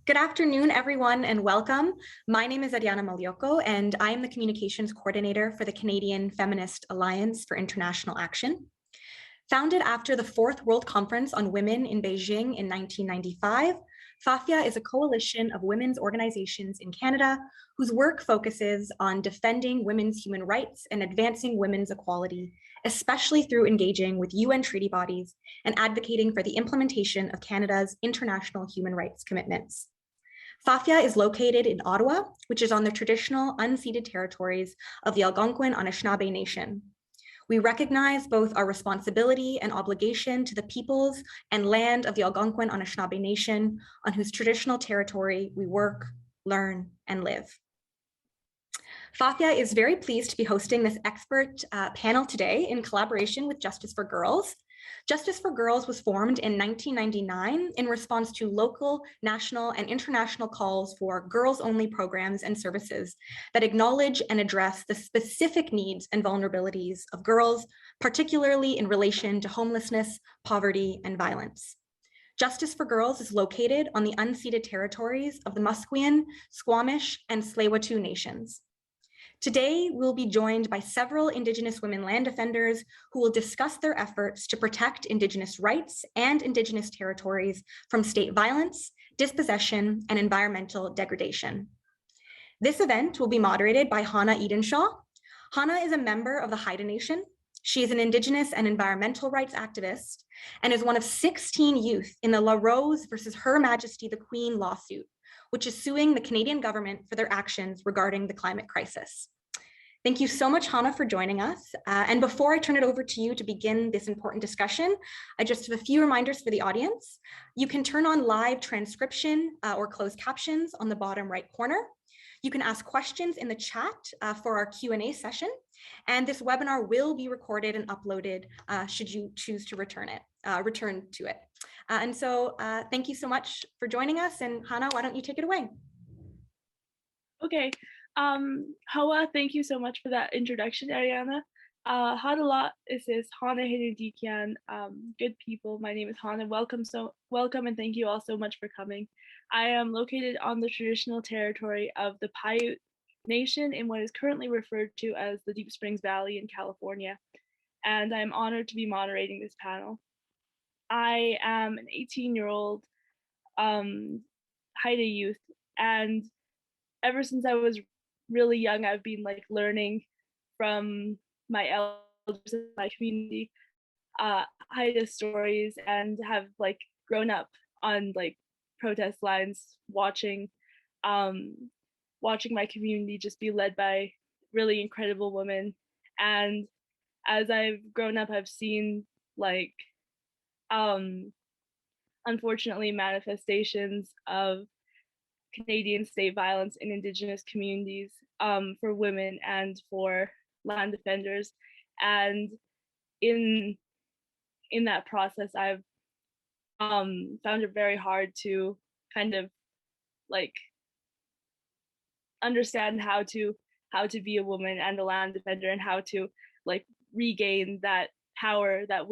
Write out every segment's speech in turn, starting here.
Good afternoon, everyone, and welcome. My name is Ariana Malioko, and I am the Communications Coordinator for the Canadian Feminist Alliance for International Action. Founded after the Fourth World Conference on Women in Beijing in 1995, FAFIA is a coalition of women's organizations in Canada whose work focuses on defending women's human rights and advancing women's equality, especially through engaging with UN treaty bodies and advocating for the implementation of Canada's international human rights commitments. FAFIA is located in Ottawa, which is on the traditional unceded territories of the Algonquin Anishinaabe Nation. We recognize both our responsibility and obligation to the peoples and land of the Algonquin Anishinaabe Nation, on whose traditional territory we work, learn, and live. FAFIA is very pleased to be hosting this expert panel today in collaboration with Justice for Girls. Justice for Girls was formed in 1999 in response to local, national, and international calls for girls-only programs and services that acknowledge and address the specific needs and vulnerabilities of girls, particularly in relation to homelessness, poverty, and violence. Justice for Girls is located on the unceded territories of the Musqueam, Squamish, and Tsleil-Waututh nations. Today, we'll be joined by several Indigenous women land defenders who will discuss their efforts to protect Indigenous rights and Indigenous territories from state violence, dispossession, and environmental degradation. This event will be moderated by Hannah Edenshaw. Hannah is a member of the Haida Nation. She is an Indigenous and environmental rights activist and is one of 16 youth in the La Rose versus Her Majesty the Queen lawsuit, which is suing the Canadian government for their actions regarding the climate crisis. Thank you so much, Hannah, for joining us. And before I turn it over to you to begin this important discussion, I just have a few reminders for the audience. You can turn on live transcription or closed captions on the bottom right corner. You can ask questions in the chat for our Q&A session. And this webinar will be recorded and uploaded should you choose to return to it. And so thank you so much for joining us. And Hannah, why don't you take it away? Okay. Hawa, thank you so much for that introduction, Ariana. Hadala is Hana Henedikian. Good people. My name is Hana. Welcome and thank you all so much for coming. I am located on the traditional territory of the Paiute Nation in what is currently referred to as the Deep Springs Valley in California, and I'm honored to be moderating this panel. I am an 18-year-old Haida youth, and ever since I was really young, I've been learning from my elders in my community Haida stories, and have grown up on protest lines, watching my community just be led by really incredible women. And as I've grown up, I've seen unfortunately manifestations of Canadian state violence in Indigenous communities for women and for land defenders. And in that process, I've found it very hard to kind of understand how to be a woman and a land defender, and how to regain that power that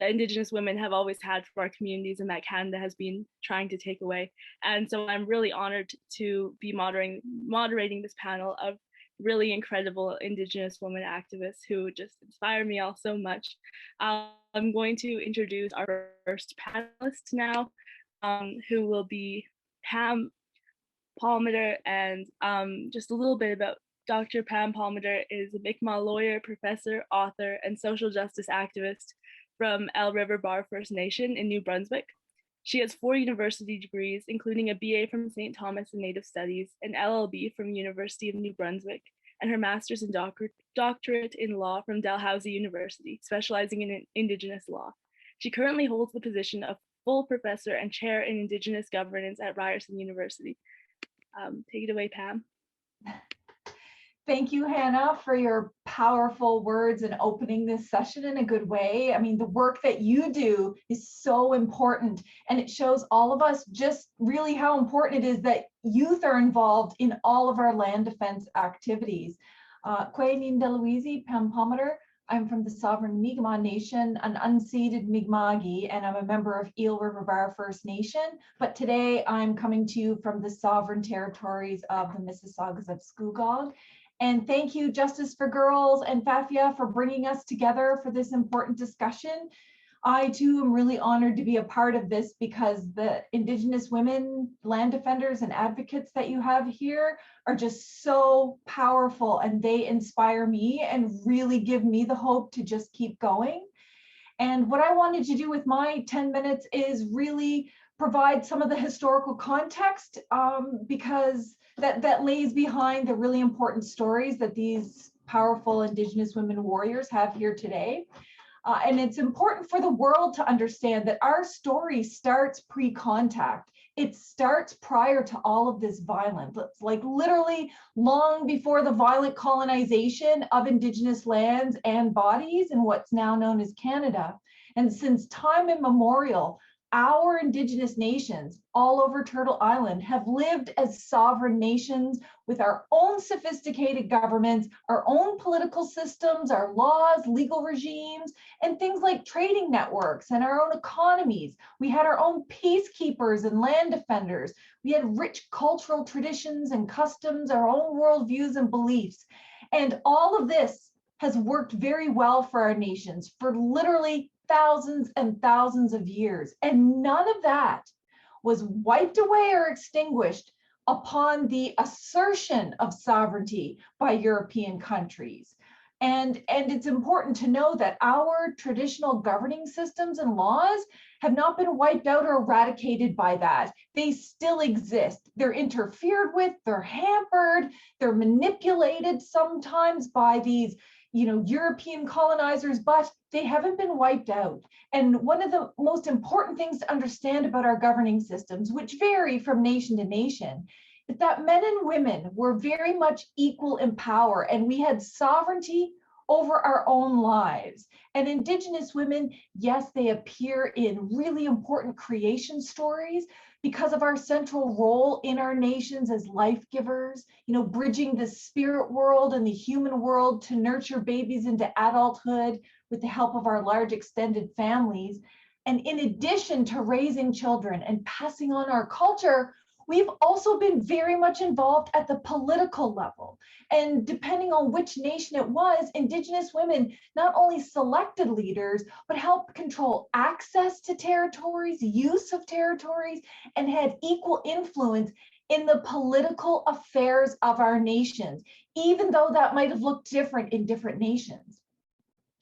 Indigenous women have always had for our communities, and that Canada has been trying to take away. And so I'm really honored to be moderating this panel of really incredible Indigenous women activists who just inspire me all so much. I'm going to introduce our first panelist now, who will be Pam Palmater. And just a little bit about Dr. Pam Palmater is a Mi'kmaq lawyer, professor, author, and social justice activist from El River Bar First Nation in New Brunswick. She has 4 university degrees, including a BA from St. Thomas in Native Studies, an LLB from University of New Brunswick, and her master's and doctorate in law from Dalhousie University, specializing in Indigenous law. She currently holds the position of full professor and chair in Indigenous governance at Ryerson University. Take it away, Pam. Thank you, Hannah, for your powerful words and opening this session in a good way. I mean, the work that you do is so important, and it shows all of us just really how important it is that youth are involved in all of our land defense activities. Kwe Nin Deluisi, Pam Palmater, I'm from the sovereign Mi'kmaq Nation, an unceded Mi'kmaqi, and I'm a member of Eel River Bar First Nation. But today I'm coming to you from the sovereign territories of the Mississaugas of Scugog. And thank you, Justice for Girls and FAFIA, for bringing us together for this important discussion. I too am really honored to be a part of this because the Indigenous women, land defenders and advocates that you have here are just so powerful, and they inspire me and really give me the hope to just keep going. And what I wanted to do with my 10 minutes is really provide some of the historical context because that lays behind the really important stories that these powerful Indigenous women warriors have here today. And it's important for the world to understand that our story starts pre-contact. It starts prior to all of this violence, like literally long before the violent colonization of Indigenous lands and bodies in what's now known as Canada. And since time immemorial, our Indigenous nations all over Turtle Island have lived as sovereign nations with our own sophisticated governments, our own political systems, our laws, legal regimes, and things like trading networks and our own economies. We had our own peacekeepers and land defenders. We had rich cultural traditions and customs, our own worldviews and beliefs. And all of this has worked very well for our nations for literally thousands and thousands of years. And none of that was wiped away or extinguished upon the assertion of sovereignty by European countries. And it's important to know that our traditional governing systems and laws have not been wiped out or eradicated by that. They still exist. They're interfered with, they're hampered, they're manipulated sometimes by these European colonizers, but they haven't been wiped out. And one of the most important things to understand about our governing systems, which vary from nation to nation, is that men and women were very much equal in power, and we had sovereignty over our own lives. And Indigenous women, yes, they appear in really important creation stories because of our central role in our nations as life givers, bridging the spirit world and the human world to nurture babies into adulthood with the help of our large extended families. And in addition to raising children and passing on our culture, we've also been very much involved at the political level. And depending on which nation it was, Indigenous women not only selected leaders, but helped control access to territories, use of territories, and had equal influence in the political affairs of our nations, even though that might have looked different in different nations.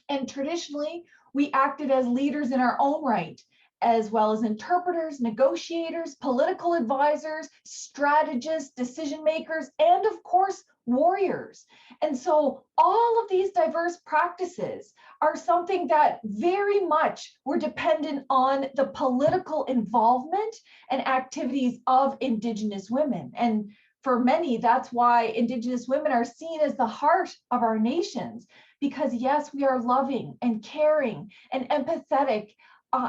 And traditionally, we acted as leaders in our own right, as well as interpreters, negotiators, political advisors, strategists, decision makers, and of course, warriors. And so all of these diverse practices are something that very much were dependent on the political involvement and activities of Indigenous women. And for many, that's why Indigenous women are seen as the heart of our nations, because yes, we are loving and caring and empathetic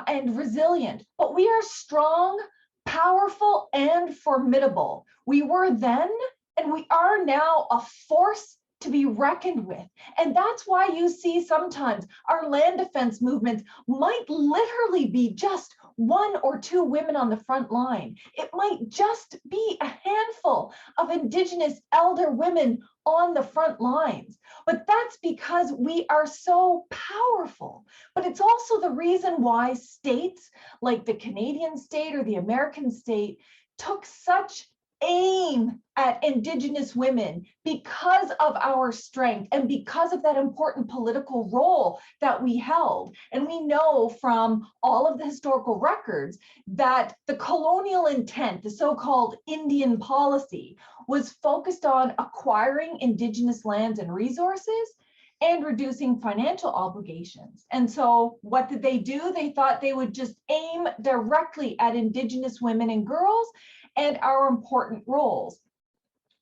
and resilient, but we are strong, powerful, and formidable. We were then, and we are now a force to be reckoned with. And that's why you see sometimes our land defense movements might literally be just one or two women on the front line. It might just be a handful of Indigenous elder women on the front lines. But that's because we are so powerful. But it's also the reason why states like the Canadian state or the American state took such aim at Indigenous women because of our strength and because of that important political role that we held. And we know from all of the historical records that the colonial intent, the so-called Indian policy, was focused on acquiring Indigenous lands and resources and reducing financial obligations. And so what did they do? They thought they would just aim directly at Indigenous women and girls and our important roles.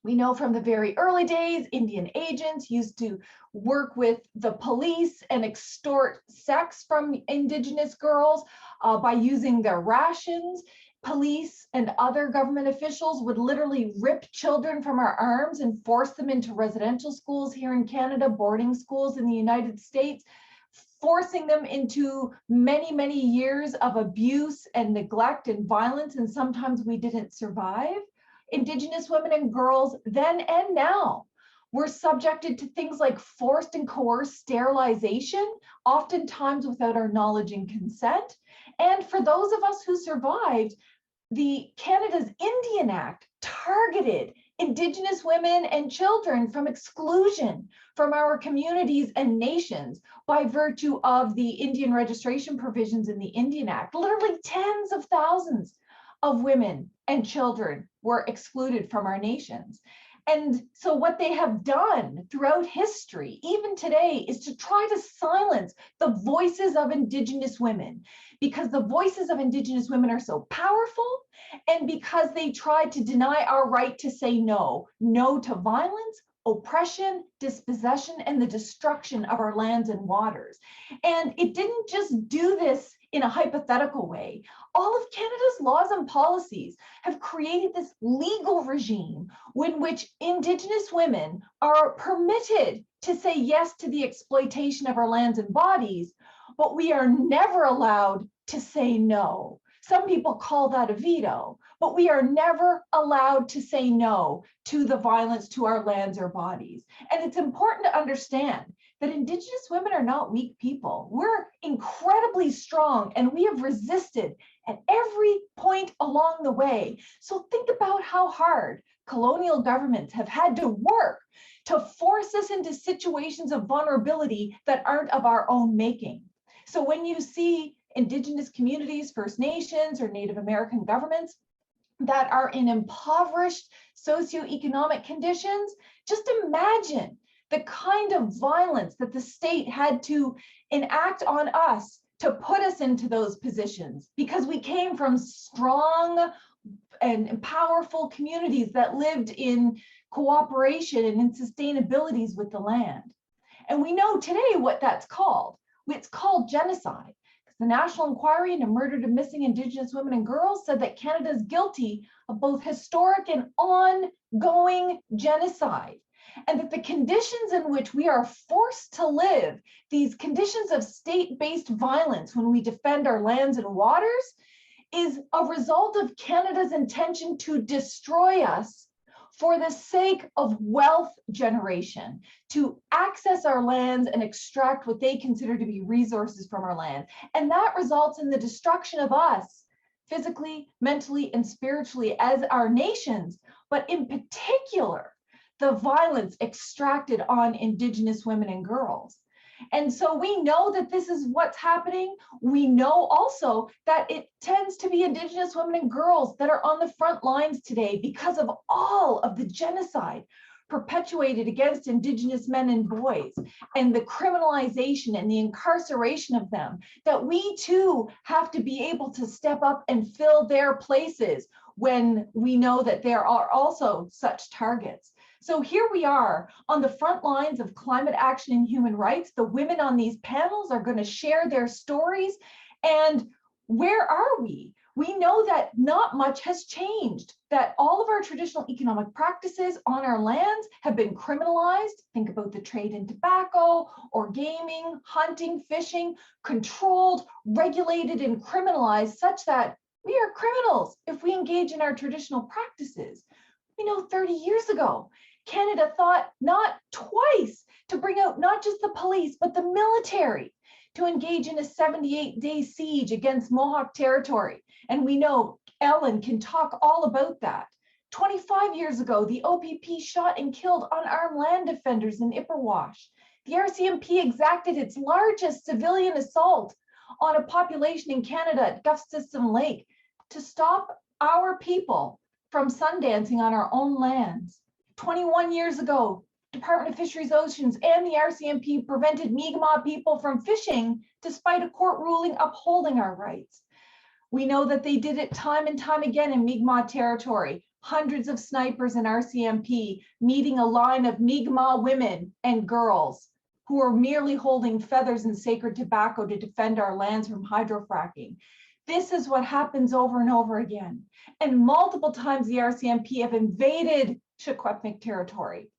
We know from the very early days, Indian agents used to work with the police and extort sex from Indigenous girls by using their rations. police and other government officials would literally rip children from our arms and force them into residential schools here in Canada, boarding schools in the United States, forcing them into many, many years of abuse and neglect and violence, and sometimes we didn't survive. Indigenous women and girls then and now were subjected to things like forced and coerced sterilization, oftentimes without our knowledge and consent. And for those of us who survived, the Canada's Indian Act targeted Indigenous women and children from exclusion from our communities and nations by virtue of the Indian registration provisions in the Indian Act. Literally tens of thousands of women and children were excluded from our nations. And so what they have done throughout history, even today, is to try to silence the voices of Indigenous women, because the voices of Indigenous women are so powerful, and because they tried to deny our right to say no to violence, oppression, dispossession, and the destruction of our lands and waters. And it didn't just do this in a hypothetical way. All of Canada's laws and policies have created this legal regime in which Indigenous women are permitted to say yes to the exploitation of our lands and bodies, but we are never allowed to say no. Some people call that a veto, but we are never allowed to say no to the violence to our lands or bodies. And it's important to understand that Indigenous women are not weak people. We're incredibly strong, and we have resisted at every point along the way. So think about how hard colonial governments have had to work to force us into situations of vulnerability that aren't of our own making. So when you see Indigenous communities, First Nations, or Native American governments that are in impoverished socioeconomic conditions, just imagine the kind of violence that the state had to enact on us to put us into those positions, because we came from strong and powerful communities that lived in cooperation and in sustainabilities with the land. And we know today what that's called. It's called genocide. The National Inquiry into Murdered and Missing Indigenous Women and Girls said that Canada is guilty of both historic and ongoing genocide, and that the conditions in which we are forced to live, these conditions of state-based violence when we defend our lands and waters, is a result of Canada's intention to destroy us for the sake of wealth generation, to access our lands and extract what they consider to be resources from our land. And that results in the destruction of us physically, mentally, and spiritually as our nations, but in particular, the violence extracted on Indigenous women and girls. And so we know that this is what's happening. We know also that it tends to be Indigenous women and girls that are on the front lines today because of all of the genocide perpetuated against Indigenous men and boys, and the criminalization and the incarceration of them, that we too have to be able to step up and fill their places when we know that there are also such targets. So here we are on the front lines of climate action and human rights. The women on these panels are going to share their stories. And where are we? We know that not much has changed, that all of our traditional economic practices on our lands have been criminalized. Think about the trade in tobacco or gaming, hunting, fishing, controlled, regulated, and criminalized such that we are criminals if we engage in our traditional practices. We know 30 years ago, Canada thought not twice to bring out not just the police, but the military to engage in a 78-day siege against Mohawk territory. And we know Ellen can talk all about that. 25 years ago, the OPP shot and killed unarmed land defenders in Ipperwash. The RCMP exacted its largest civilian assault on a population in Canada at Gustafson Lake to stop our people from sundancing on our own lands. 21 years ago, Department of Fisheries, Oceans, and the RCMP prevented Mi'kmaq people from fishing despite a court ruling upholding our rights. We know that they did it time and time again in Mi'kmaq territory. Hundreds of snipers and RCMP meeting a line of Mi'kmaq women and girls who are merely holding feathers and sacred tobacco to defend our lands from hydrofracking. This is what happens over and over again. And multiple times the RCMP have invaded Secwepemc territory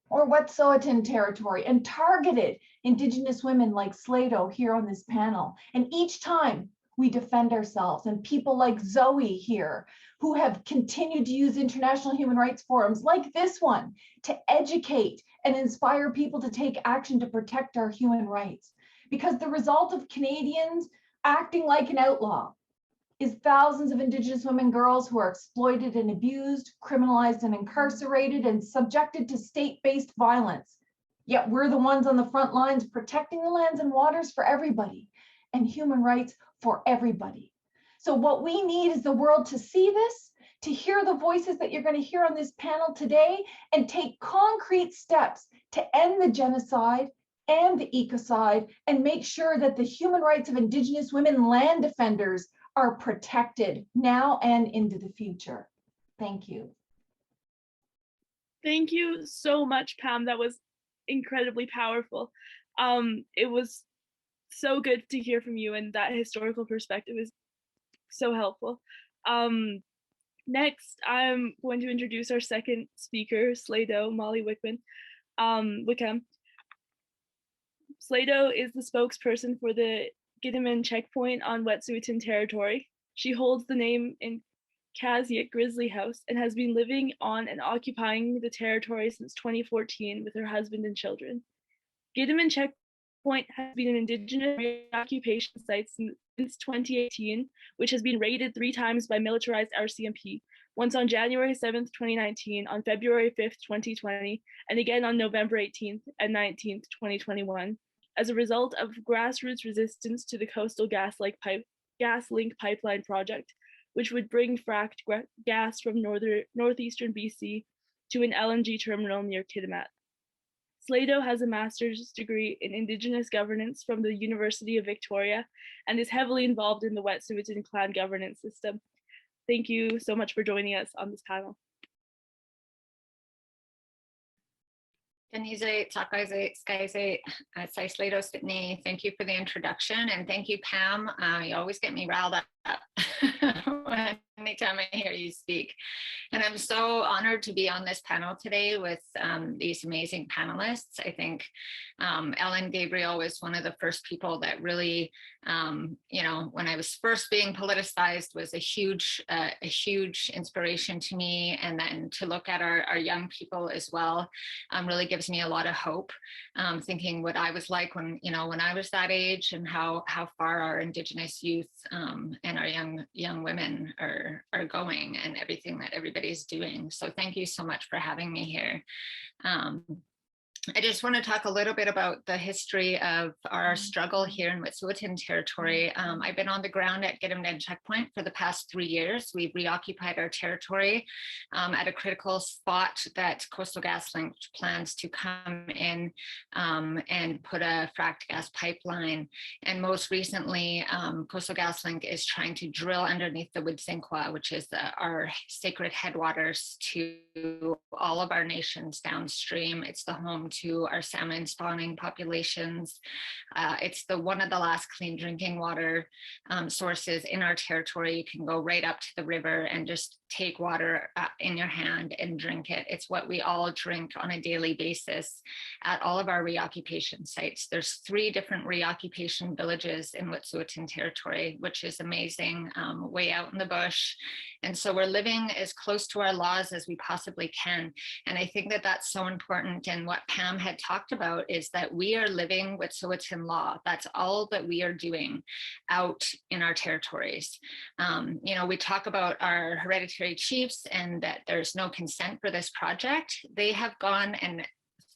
or Wet'suwet'en territory and targeted Indigenous women like Slato here on this panel. And each time we defend ourselves, and people like Zoe here who have continued to use international human rights forums like this one to educate and inspire people to take action to protect our human rights. Because the result of Canadians acting like an outlaw is thousands of Indigenous women, girls who are exploited and abused, criminalized and incarcerated, and subjected to state-based violence. Yet we're the ones on the front lines protecting the lands and waters for everybody and human rights for everybody. So what we need is the world to see this, to hear the voices that you're going to hear on this panel today, and take concrete steps to end the genocide and the ecocide and make sure that the human rights of Indigenous women land defenders are protected now and into the future. Thank you. Thank you so much, Pam. That was incredibly powerful. It was so good to hear from you, and that historical perspective is so helpful. Next, I'm going to introduce our second speaker, Slato Molly Wickham. Slato is the spokesperson for the Gidimt'en checkpoint on Wet'suwet'en territory. She holds the name in Kaziak Grizzly House and has been living on and occupying the territory since 2014 with her husband and children. Gidimt'en checkpoint has been an Indigenous occupation site since 2018, which has been raided 3 times by militarized RCMP, once on January 7th, 2019, on February 5th, 2020, and again on November 18th and 19th, 2021. As a result of grassroots resistance to the Coastal GasLink pipeline project, which would bring fracked gas from northeastern BC to an LNG terminal near Kitimat. Slato has a master's degree in Indigenous governance from the University of Victoria and is heavily involved in the Wet'suwet'en clan governance system. Thank you so much for joining us on this panel. Denise, Tsakaise, Skaise, Slato Sydney, thank you for the introduction, and thank you, Pam. You always get me riled up anytime I hear you speak. And I'm so honored to be on this panel today with these amazing panelists. I think Ellen Gabriel was one of the first people that really, when I was first being politicized, was a huge inspiration to me. And then to look at our young people as well really gives me a lot of hope, thinking what I was like when I was that age, and how far our Indigenous youth and our young women are going, and everything that everybody's doing. So thank you so much for having me here. I just want to talk a little bit about the history of our struggle here in Wet'suwet'en territory. I've been on the ground at Gidimt'en checkpoint for the past 3 years. We've reoccupied our territory at a critical spot that Coastal GasLink plans to come in and put a fracked gas pipeline. And most recently, Coastal GasLink is trying to drill underneath the Wet'suwet'en, which is our sacred headwaters to all of our nations downstream. It's the home to our salmon spawning populations. It's one of the last clean drinking water sources in our territory. You can go right up to the river and just take water in your hand and drink it. It's what we all drink on a daily basis at all of our reoccupation sites. There's 3 different reoccupation villages in Wet'suwet'en territory, which is amazing, way out in the bush. And so we're living as close to our laws as we possibly can. And I think that that's so important. And what Pam had talked about is that we are living Wet'suwet'en law. That's all that we are doing out in our territories. We talk about our hereditary chiefs and that there's no consent for this project. They have gone and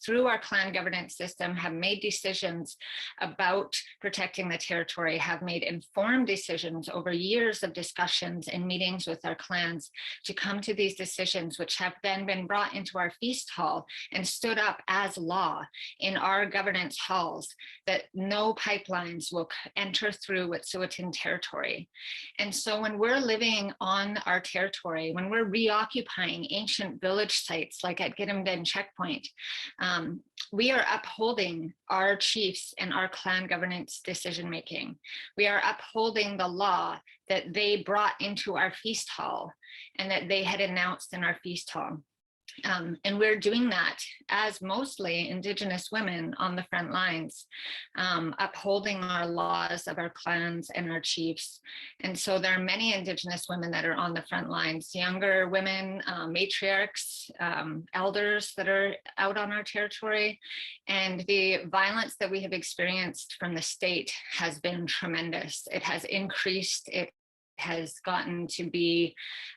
through our clan governance system have made decisions about protecting the territory, have made informed decisions over years of discussions and meetings with our clans to come to these decisions, which have then been brought into our feast hall and stood up as law in our governance halls, that no pipelines will enter through Wet'suwet'en territory. And so when we're living on our territory, when we're reoccupying ancient village sites like at Gidimt'en checkpoint, we are upholding our chiefs and our clan governance decision-making. We are upholding the law that they brought into our feast hall and that they had announced in our feast hall. And we're doing that as mostly Indigenous women on the front lines, upholding our laws of our clans and our chiefs. And so there are many Indigenous women that are on the front lines, younger women, matriarchs, elders that are out on our territory. And the violence that we have experienced from the state has been tremendous. It has increased. It has gotten to be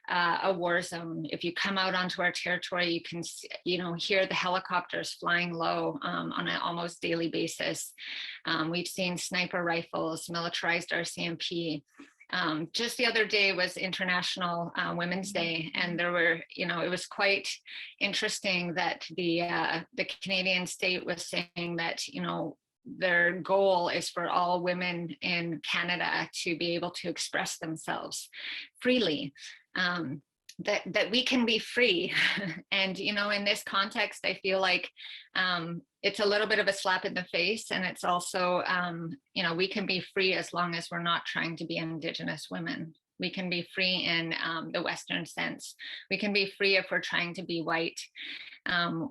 a war zone. If you come out onto our territory, you can, hear the helicopters flying low on an almost daily basis. We've seen sniper rifles, militarized RCMP. Just the other day was International Women's Day, and there were, it was quite interesting that the Canadian state was saying that, their goal is for all women in Canada to be able to express themselves freely, that we can be free. And, in this context, I feel like it's a little bit of a slap in the face. And it's also, we can be free as long as we're not trying to be Indigenous women. We can be free in the Western sense. We can be free if we're trying to be white.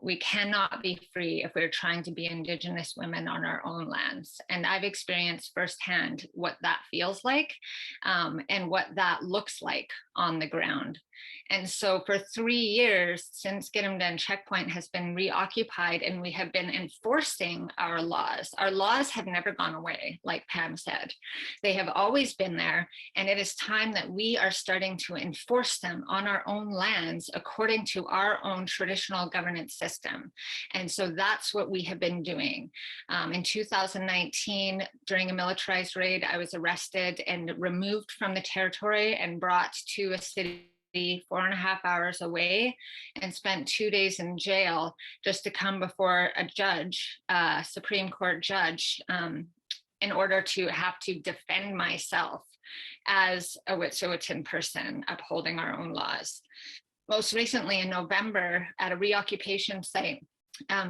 We cannot be free if we're trying to be Indigenous women on our own lands. And I've experienced firsthand what that feels like and what that looks like on the ground. And so for 3 years, since Gidimt'en checkpoint has been reoccupied and we have been enforcing our laws have never gone away, like Pam said. They have always been there. And it is time that we are starting to enforce them on our own lands according to our own traditional governance system. And so that's what we have been doing. In 2019, during a militarized raid, I was arrested and removed from the territory and brought to a city 4.5 hours away and spent 2 days in jail just to come before a judge, a Supreme Court judge, in order to have to defend myself as a Wet'suwet'en person upholding our own laws. Most recently in November at a reoccupation site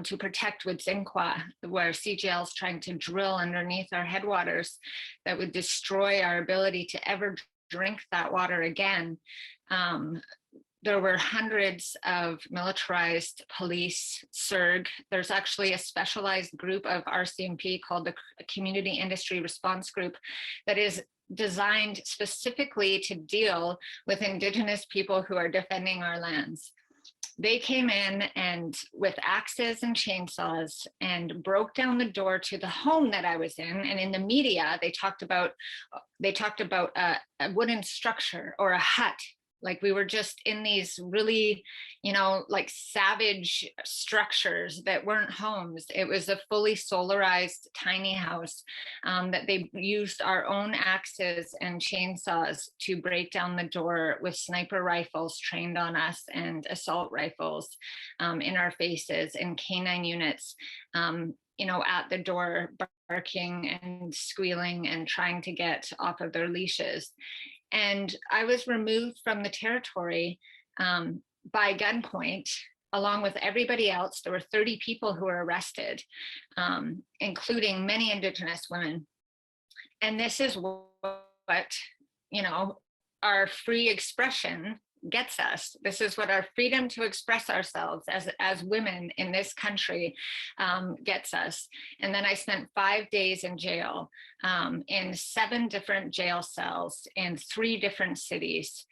to protect Wet'suwet'en, where CGL is trying to drill underneath our headwaters that would destroy our ability to ever drink that water again. There were hundreds of militarized police, CERG. There's actually a specialized group of RCMP called the Community Industry Response Group that is designed specifically to deal with Indigenous people who are defending our lands. They came in and with axes and chainsaws and broke down the door to the home that I was in. And in the media, they talked about a wooden structure or a hut. Like we were just in these really, like savage structures that weren't homes. It was a fully solarized tiny house that they used our own axes and chainsaws to break down the door with sniper rifles trained on us and assault rifles in our faces and canine units, at the door barking and squealing and trying to get off of their leashes. And I was removed from the territory by gunpoint, along with everybody else. There were 30 people who were arrested, including many Indigenous women. And this is what, our free expression gets us. This is what our freedom to express ourselves as women in this country gets us. And then I spent 5 days in jail in 7 different jail cells in 3 different cities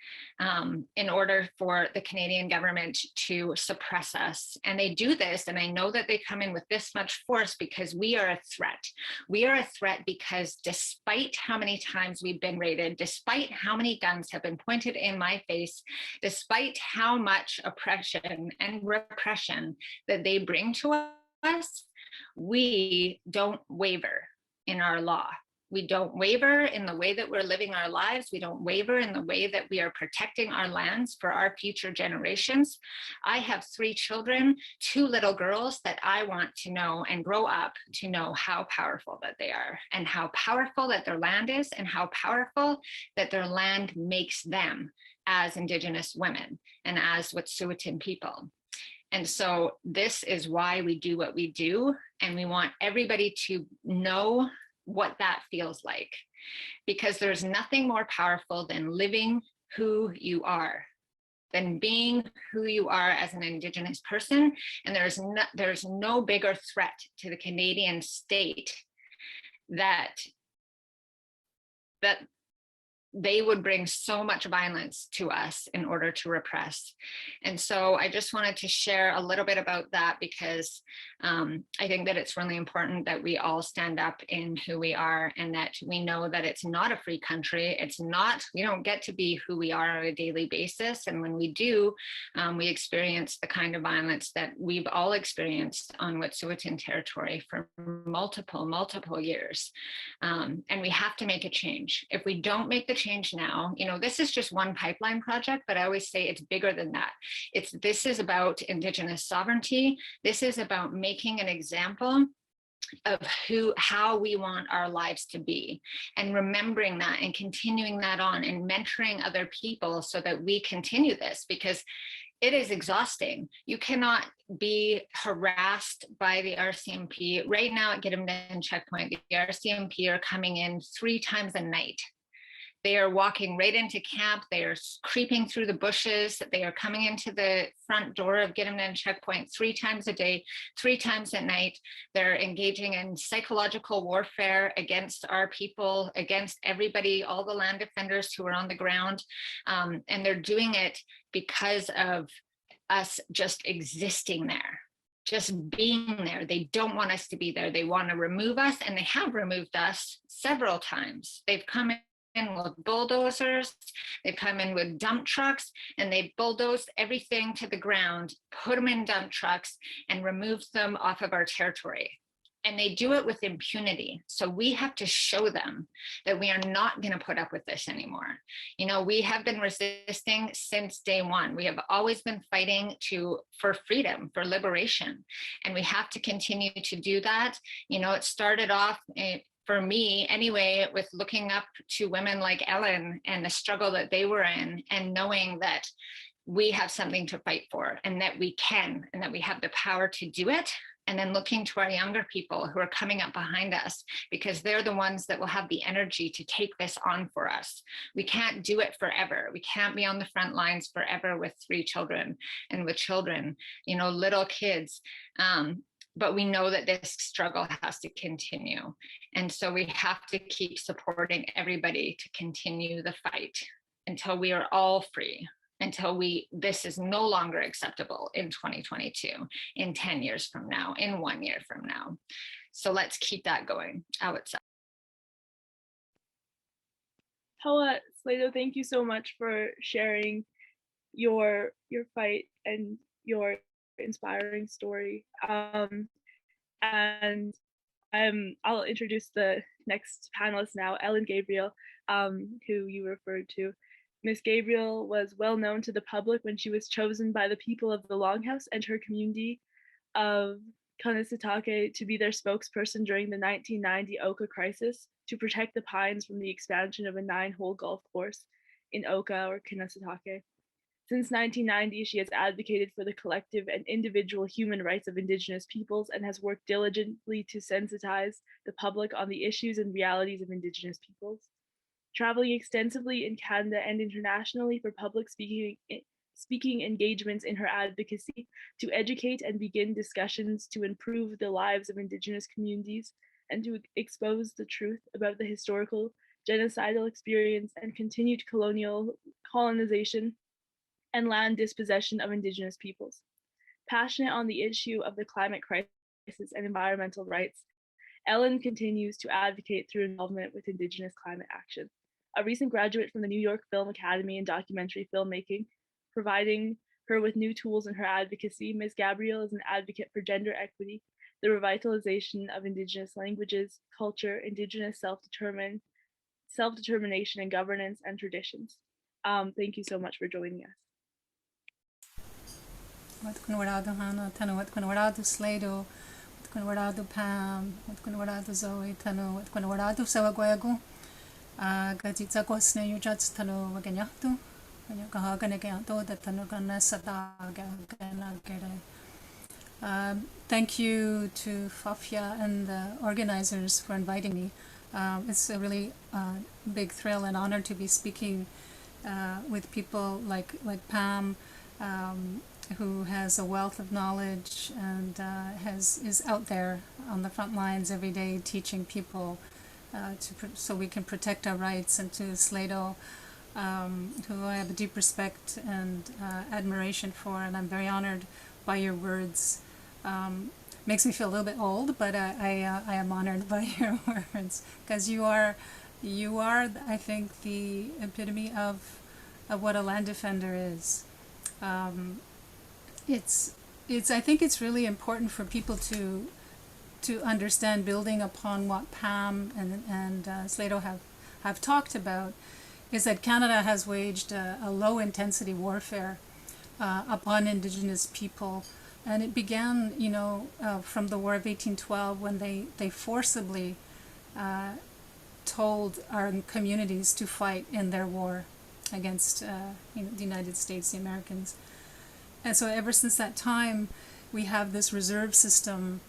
in order for the Canadian government to suppress us. And they do this, and I know that they come in with this much force because we are a threat. We are a threat because despite how many times we've been raided, despite how many guns have been pointed in my face, despite how much oppression and repression that they bring to us, we don't waver in our law. We don't waver in the way that we're living our lives. We don't waver in the way that we are protecting our lands for our future generations. I have 3 children, 2 little girls that I want to know and grow up to know how powerful that they are and how powerful that their land is and how powerful that their land makes them as Indigenous women and as Wet'suwet'en people. And so this is why we do what we do. And we want everybody to know what that feels like, because there's nothing more powerful than living who you are, than being who you are as an Indigenous person. And there's no bigger threat to the Canadian state that they would bring so much violence to us in order to repress. And so I just wanted to share a little bit about that, because I think that it's really important that we all stand up in who we are, and that we know that it's not a free country. It's not, we don't get to be who we are on a daily basis. And when we do, we experience the kind of violence that we've all experienced on Wet'suwet'en territory for multiple years. And we have to make a change. If we don't make the change now, this is just one pipeline project, but I always say it's bigger than that. This is about Indigenous sovereignty. This is about making an example of how we want our lives to be, and remembering that and continuing that on, and mentoring other people so that we continue this, because it is exhausting. You cannot be harassed by the RCMP. Right now at Gidimt'en checkpoint, the RCMP are coming in 3 times a night. They are walking right into camp. They are creeping through the bushes. They are coming into the front door of Gidimt'en checkpoint 3 times a day, 3 times at night. They're engaging in psychological warfare against our people, against everybody, all the land defenders who are on the ground. And they're doing it because of us just existing there, just being there. They don't want us to be there. They want to remove us, and they have removed us several times. They've come in with bulldozers, they've come in with dump trucks, and they bulldozed everything to the ground, put them in dump trucks, and removed them off of our territory. And they do it with impunity. So we have to show them that we are not going to put up with this anymore. We have been resisting since day one. We have always been fighting for freedom, for liberation, and we have to continue to do that. It started off for me anyway, with looking up to women like Ellen and the struggle that they were in, and knowing that we have something to fight for, and that we can, and that we have the power to do it. And then looking to our younger people who are coming up behind us, because they're the ones that will have the energy to take this on for us. We can't do it forever. We can't be on the front lines forever with 3 children and with children, little kids. But we know that this struggle has to continue. And so we have to keep supporting everybody to continue the fight until we are all free, until this is no longer acceptable in 2022, in 10 years from now, in 1 year from now. So let's keep that going. Hawa Slato, thank you so much for sharing your fight and your inspiring story. And I'll introduce the next panelist now, Ellen Gabriel, who you referred to. Miss Gabriel was well known to the public when she was chosen by the people of the Longhouse and her community of Kanesatake to be their spokesperson during the 1990 Oka crisis to protect the pines from the expansion of a 9-hole golf course in Oka or Kanesatake. Since 1990, she has advocated for the collective and individual human rights of Indigenous peoples and has worked diligently to sensitize the public on the issues and realities of Indigenous peoples. Traveling extensively in Canada and internationally for public speaking engagements in her advocacy to educate and begin discussions to improve the lives of Indigenous communities and to expose the truth about the historical genocidal experience and continued colonization and land dispossession of Indigenous peoples. Passionate on the issue of the climate crisis and environmental rights, Ellen continues to advocate through involvement with Indigenous climate action. A recent graduate from the New York Film Academy in documentary filmmaking, providing her with new tools in her advocacy, Ms. Gabriel is an advocate for gender equity, the revitalization of Indigenous languages, culture, Indigenous self-determination and governance and traditions. Thank you so much for joining us. Muito obrigado, Hannah. Muito obrigado, Slato. Muito obrigado, Pam. Muito obrigado, Zoe. Muito obrigado, Sawaguego. Gajitsa kosne yujats tano waganyatu. Kahaganagato that tano kana sata gana gere. Thank you to FAFIA and the organizers for inviting me. It's a really big thrill and honor to be speaking with people like Pam, who has a wealth of knowledge and is out there on the front lines every day teaching people so we can protect our rights, and to Slado, who I have a deep respect and admiration for, and I'm very honored by your words. Makes me feel a little bit old, but I am honored by your words, because you are, I think, the epitome of what a land defender is. I think it's really important for people to understand, building upon what Pam and Slado have talked about, is that Canada has waged a low-intensity warfare upon Indigenous people. And it began, from the War of 1812, when they forcibly told our communities to fight in their war against the United States, the Americans. And so ever since that time, we have this reserve system,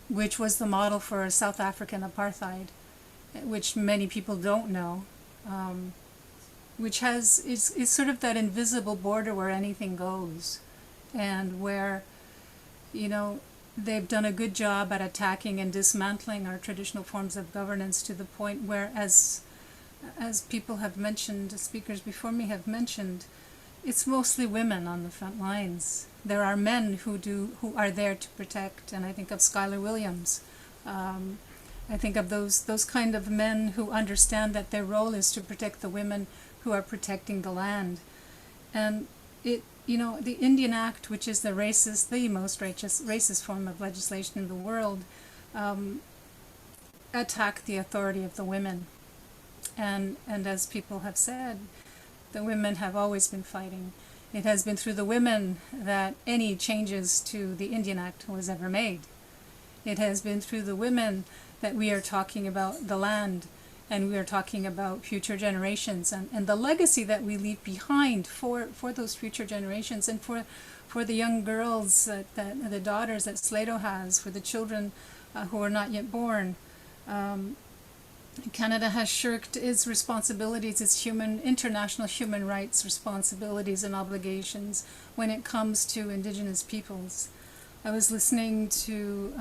which was the model for South African apartheid, which many people don't know, which is sort of that invisible border where anything goes. And where, they've done a good job at attacking and dismantling our traditional forms of governance, to the point where, as people have mentioned, speakers before me have mentioned, it's mostly women on the front lines. There are men who are there to protect, and I think of Schuyler Williams. I think of those kind of men who understand that their role is to protect the women who are protecting the land. And the Indian Act, which is the most racist form of legislation in the world, attacked the authority of the women. And as people have said, the women have always been fighting. It has been through the women that any changes to the Indian Act was ever made. It has been through the women that we are talking about the land, and we are talking about future generations, and the legacy that we leave behind for those future generations, and for the young girls, the daughters that Slado has, for the children who are not yet born. Canada has shirked its responsibilities, its international human rights responsibilities and obligations when it comes to Indigenous peoples. I was listening to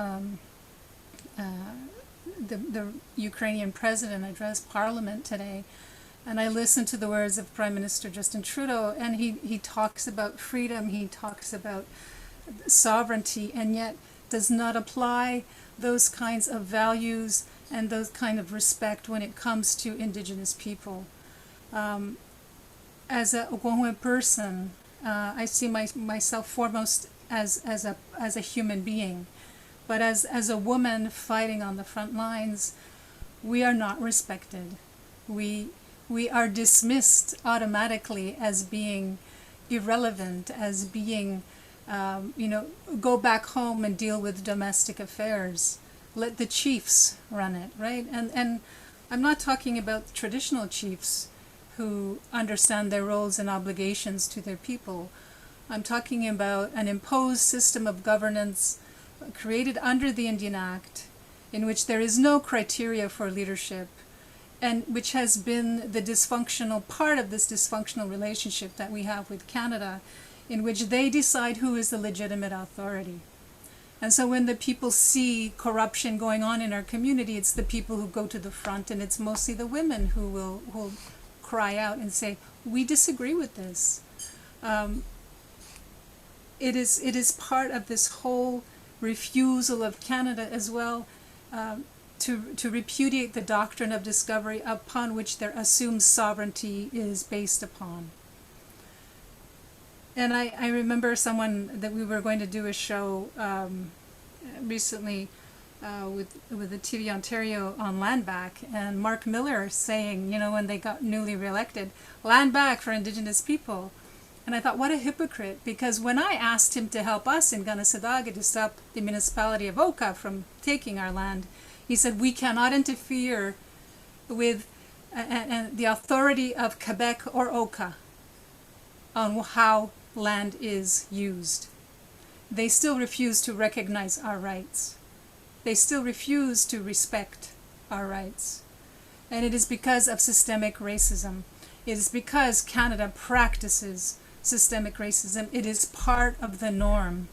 the Ukrainian president address Parliament today, and I listened to the words of Prime Minister Justin Trudeau, and he talks about freedom, he talks about sovereignty, and yet does not apply those kinds of values and those kind of respect when it comes to Indigenous people. As a Okwonwe person, I see myself foremost as a human being. But as a woman fighting on the front lines, we are not respected. We are dismissed automatically as being irrelevant, as being, go back home and deal with domestic affairs. Let the chiefs run it, right? And I'm not talking about traditional chiefs who understand their roles and obligations to their people. I'm talking about an imposed system of governance created under the Indian Act, in which there is no criteria for leadership, and which has been the dysfunctional part of this dysfunctional relationship that we have with Canada, in which they decide who is the legitimate authority. And so when the people see corruption going on in our community, it's the people who go to the front, and it's mostly the women who will cry out and say, we disagree with this. It is part of this whole refusal of Canada as well to repudiate the doctrine of discovery upon which their assumed sovereignty is based upon. And I remember someone that we were going to do a show recently with the TV Ontario on land back, and Mark Miller saying, when they got newly reelected, land back for Indigenous people. And I thought, what a hypocrite, because when I asked him to help us in Ganasadaga to stop the municipality of Oka from taking our land, he said, we cannot interfere with the authority of Quebec or Oka on how land is used. they still refuse to recognize our rights. They still refuse to respect our rights. And it is because of systemic racism. It is because Canada practices systemic racism. It is part of the norm.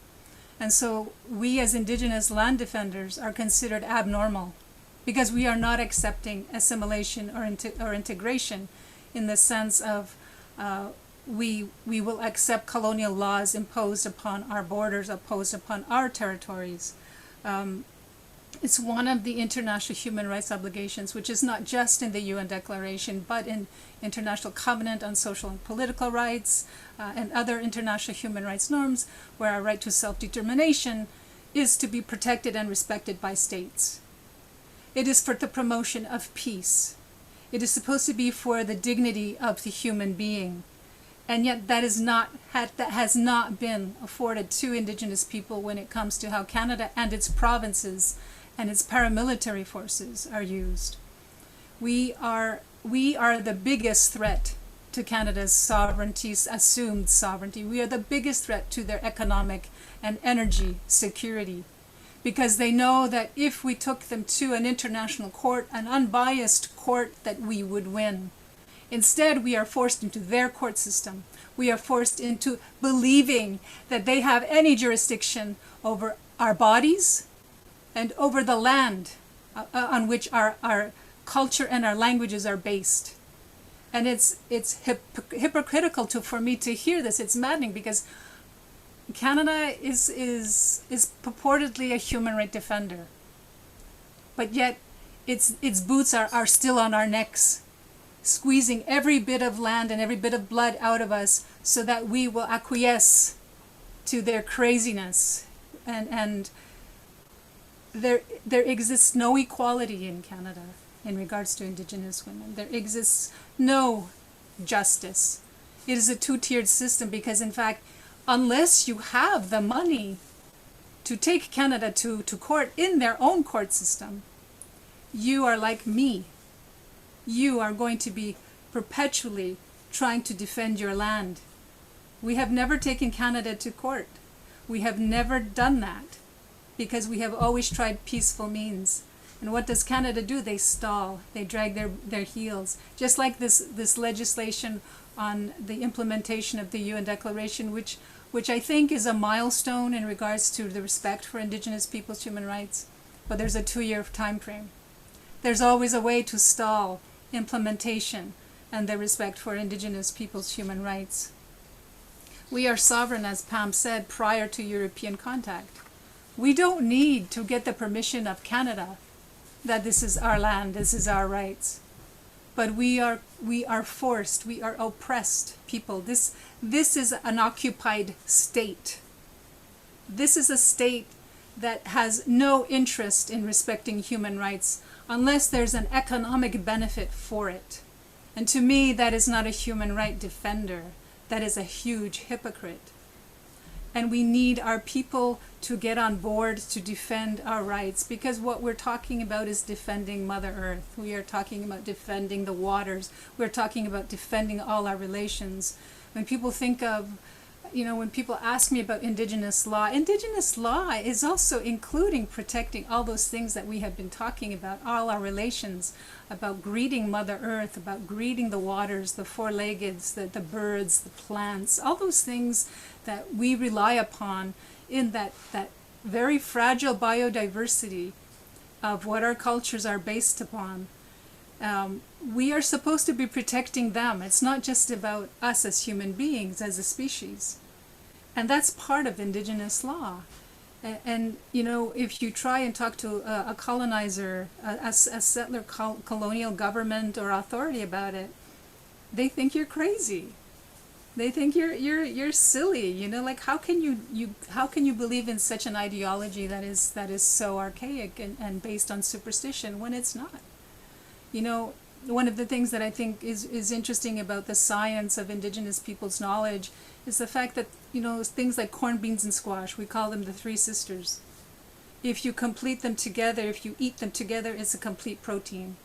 And so we as Indigenous land defenders are considered abnormal because we are not accepting assimilation or integration in the sense of we will accept colonial laws imposed upon our borders, imposed upon our territories. It's one of the international human rights obligations, which is not just in the UN Declaration, but in International Covenant on Social and Political Rights and other international human rights norms, where our right to self-determination is to be protected and respected by states. It is for the promotion of peace. It is supposed to be for the dignity of the human being. And yet that has not been afforded to Indigenous people when it comes to how Canada and its provinces and its paramilitary forces are used. We are the biggest threat to Canada's sovereignty, assumed sovereignty. We are the biggest threat to their economic and energy security, because they know that if we took them to an international court, an unbiased court, that we would win. Instead, we are forced into their court system. We are forced into believing that they have any jurisdiction over our bodies and over the land on which our culture and our languages are based. And it's hypocritical for me to hear this. It's maddening, because Canada is purportedly a human rights defender, but yet its boots are still on our necks, squeezing every bit of land and every bit of blood out of us so that we will acquiesce to their craziness. And there exists no equality in Canada in regards to Indigenous women. There exists no justice. It is a two-tiered system, because in fact, unless you have the money to take Canada to court in their own court system, you are like me. You are going to be perpetually trying to defend your land. We have never taken Canada to court. We have never done that, because we have always tried peaceful means. And what does Canada do? They stall. They drag their heels. Just like this legislation on the implementation of the UN Declaration, which I think is a milestone in regards to the respect for Indigenous people's human rights. But there's a 2-year time frame. There's always a way to stall implementation and the respect for Indigenous people's human rights. We are sovereign, as Pam said, prior to European contact. We don't need to get the permission of Canada that this is our land, this is our rights. But we are forced, we are oppressed people. This is an occupied state. This is a state that has no interest in respecting human rights unless there's an economic benefit for it. And to me, that is not a human right defender. That is a huge hypocrite. And we need our people to get on board to defend our rights, because what we're talking about is defending Mother Earth. We are talking about defending the waters. We're talking about defending all our relations. When people think of, when people ask me about Indigenous law is also including protecting all those things that we have been talking about, all our relations, about greeting Mother Earth, about greeting the waters, the four-leggeds, the birds, the plants, all those things that we rely upon in that very fragile biodiversity of what our cultures are based upon. We are supposed to be protecting them. It's not just about us as human beings, as a species. And that's part of Indigenous law. And if you try and talk to a colonizer, a settler colonial government or authority about it, they think you're crazy. They think you're silly. Like how can you believe in such an ideology that is so archaic and based on superstition when it's not? One of the things that I think is interesting about the science of Indigenous people's knowledge is the fact that, things like corn, beans, and squash, we call them the three sisters. If you complete them together, if you eat them together, it's a complete protein.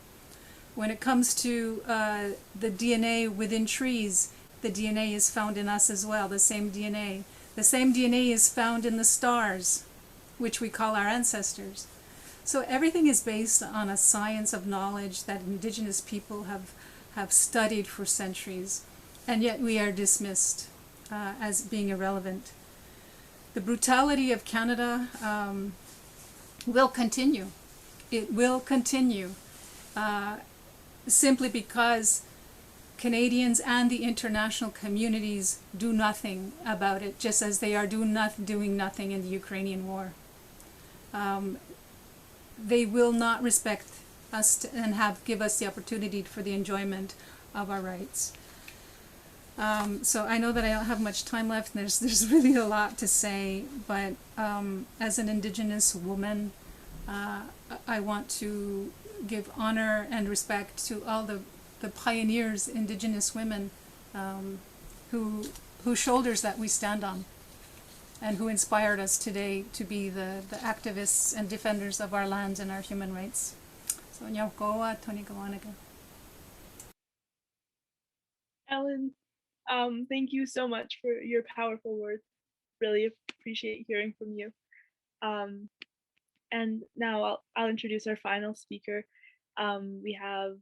When it comes to the DNA within trees, the DNA is found in us as well, the same DNA. The same DNA is found in the stars, which we call our ancestors. So everything is based on a science of knowledge that Indigenous people have studied for centuries, and yet we are dismissed as being irrelevant. The brutality of Canada will continue. It will continue simply because Canadians and the international communities do nothing about it, just as they are doing nothing in the Ukrainian war. They will not respect us and give us the opportunity for the enjoyment of our rights. So I know that I don't have much time left, and there's really a lot to say, but as an Indigenous woman, I want to give honor and respect to all the pioneers, Indigenous women, whose shoulders that we stand on, and who inspired us today to be the activists and defenders of our lands and our human rights. So, Nyaukoa, Tony Gawanaga. Ellen, thank you so much for your powerful words. Really appreciate hearing from you. And now I'll introduce our final speaker. We have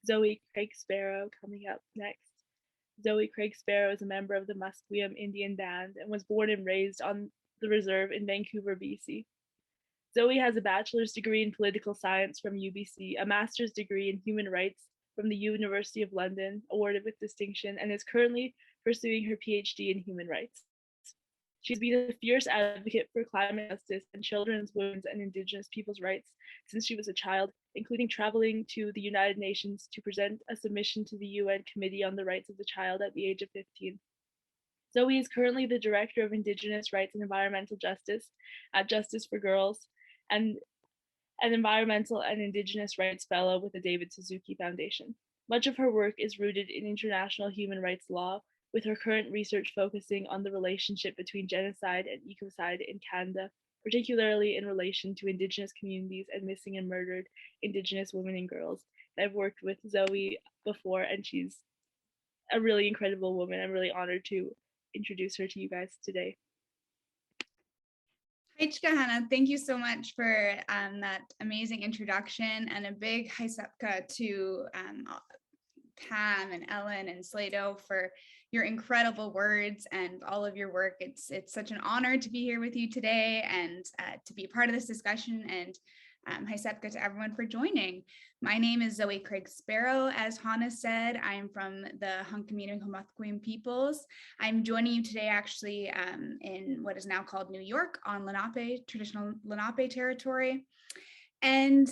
Zoe Craig Sparrow coming up next. Zoe Craig Sparrow is a member of the Musqueam Indian Band and was born and raised on the reserve in Vancouver, BC. Zoe has a bachelor's degree in political science from UBC, a master's degree in human rights from the University of London, awarded with distinction, and is currently pursuing her PhD in human rights. She's been a fierce advocate for climate justice and children's, women's, and Indigenous people's rights since she was a child, including traveling to the United Nations to present a submission to the UN Committee on the Rights of the Child at the age of 15. Zoe is currently the Director of Indigenous Rights and Environmental Justice at Justice for Girls and an Environmental and Indigenous Rights Fellow with the David Suzuki Foundation. Much of her work is rooted in international human rights law, with her current research focusing on the relationship between genocide and ecocide in Canada, particularly in relation to Indigenous communities and missing and murdered Indigenous women and girls. I've worked with Zoe before, and she's a really incredible woman. I'm really honored to introduce her to you guys today. Hi, Chikahana. Thank you so much for that amazing introduction, and a big haisepka to Pam and Ellen and Slato for your incredible words and all of your work. It's such an honor to be here with you today and to be a part of this discussion, and haisepka to everyone for joining. My name is Zoe Craig Sparrow. As Hannah said, I'm from the Hunkaminam and Musqueam peoples. I'm joining you today actually in what is now called New York on Lenape, traditional Lenape territory. And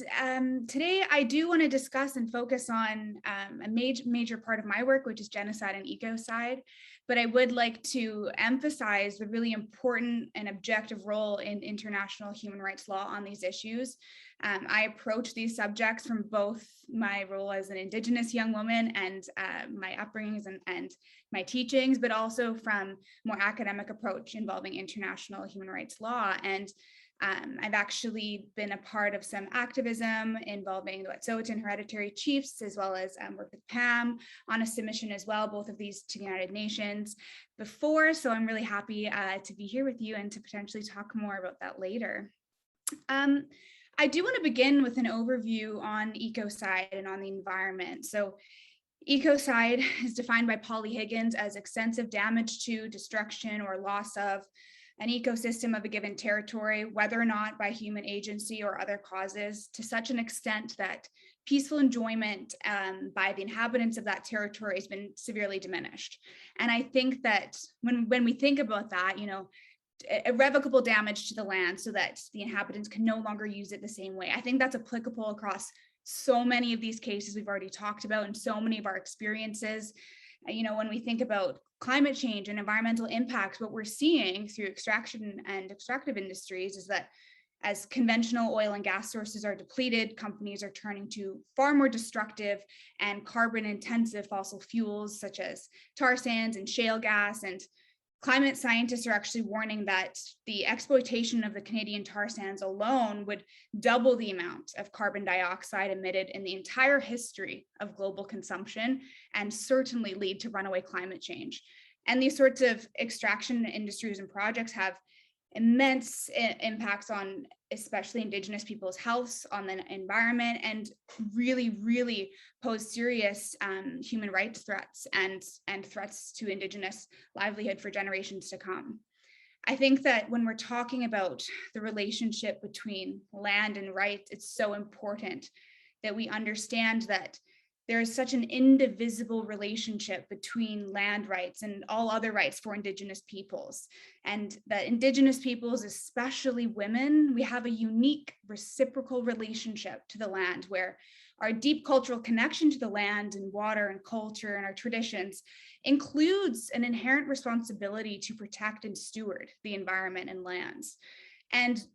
today I do want to discuss and focus on a major part of my work, which is genocide and ecocide. But I would like to emphasize the really important and objective role in international human rights law on these issues. I approach these subjects from both my role as an Indigenous young woman and my upbringings and my teachings, but also from more academic approach involving international human rights law. And I've actually been a part of some activism involving the Wet'suwet'en hereditary chiefs, as well as work with Pam on a submission as well, both of these to the United Nations before. So I'm really happy to be here with you and to potentially talk more about that later. I do want to begin with an overview on ecocide and on the environment. So ecocide is defined by Polly Higgins as extensive damage to, destruction, or loss of an ecosystem of a given territory, whether or not by human agency or other causes, to such an extent that peaceful enjoyment by the inhabitants of that territory has been severely diminished. And I think that when we think about that, you know, irrevocable damage to the land so that the inhabitants can no longer use it the same way, I think that's applicable across so many of these cases we've already talked about and so many of our experiences. You know, when we think about climate change and environmental impacts, what we're seeing through extraction and extractive industries is that as conventional oil and gas sources are depleted, companies are turning to far more destructive and carbon intensive fossil fuels such as tar sands and shale gas. And climate scientists are actually warning that the exploitation of the Canadian tar sands alone would double the amount of carbon dioxide emitted in the entire history of global consumption and certainly lead to runaway climate change. And these sorts of extraction industries and projects have immense impacts on especially Indigenous people's health, on the environment, and really, really pose serious human rights threats and threats to Indigenous livelihood for generations to come. I think that when we're talking about the relationship between land and rights, it's so important that we understand that there is such an indivisible relationship between land rights and all other rights for Indigenous peoples. And that Indigenous peoples, especially women, we have a unique reciprocal relationship to the land, where our deep cultural connection to the land and water and culture and our traditions includes an inherent responsibility to protect and steward the environment and lands. And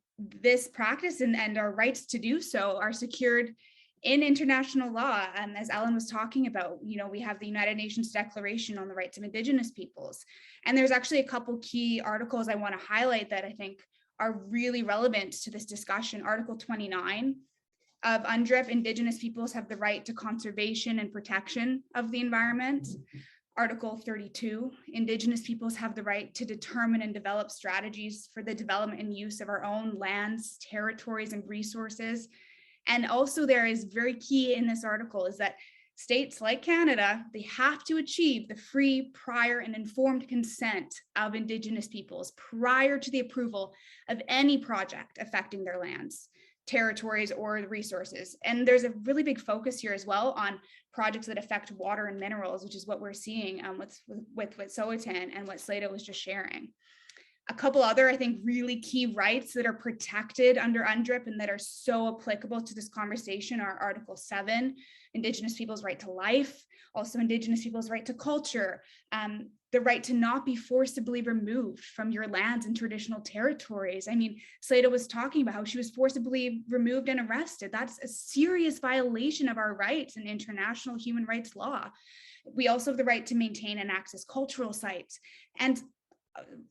this practice and our rights to do so are secured in international law. As Ellen was talking about, we have the United Nations Declaration on the Rights of Indigenous Peoples. And there's actually a couple key articles I want to highlight that I think are really relevant to this discussion. Article 29 of UNDRIP, Indigenous peoples have the right to conservation and protection of the environment. Article 32, Indigenous peoples have the right to determine and develop strategies for the development and use of our own lands, territories, and resources. And also there is very key in this article is that states like Canada, they have to achieve the free, prior, and informed consent of Indigenous peoples prior to the approval of any project affecting their lands, territories, or the resources. And there's a really big focus here as well on projects that affect water and minerals, which is what we're seeing with Wet'suwet'en and what Slato was just sharing. A couple other, I think, really key rights that are protected under UNDRIP and that are so applicable to this conversation are Article 7, Indigenous people's right to life, also Indigenous people's right to culture, the right to not be forcibly removed from your lands and traditional territories. I mean, Slato was talking about how she was forcibly removed and arrested. That's a serious violation of our rights in international human rights law. We also have the right to maintain and access cultural sites. And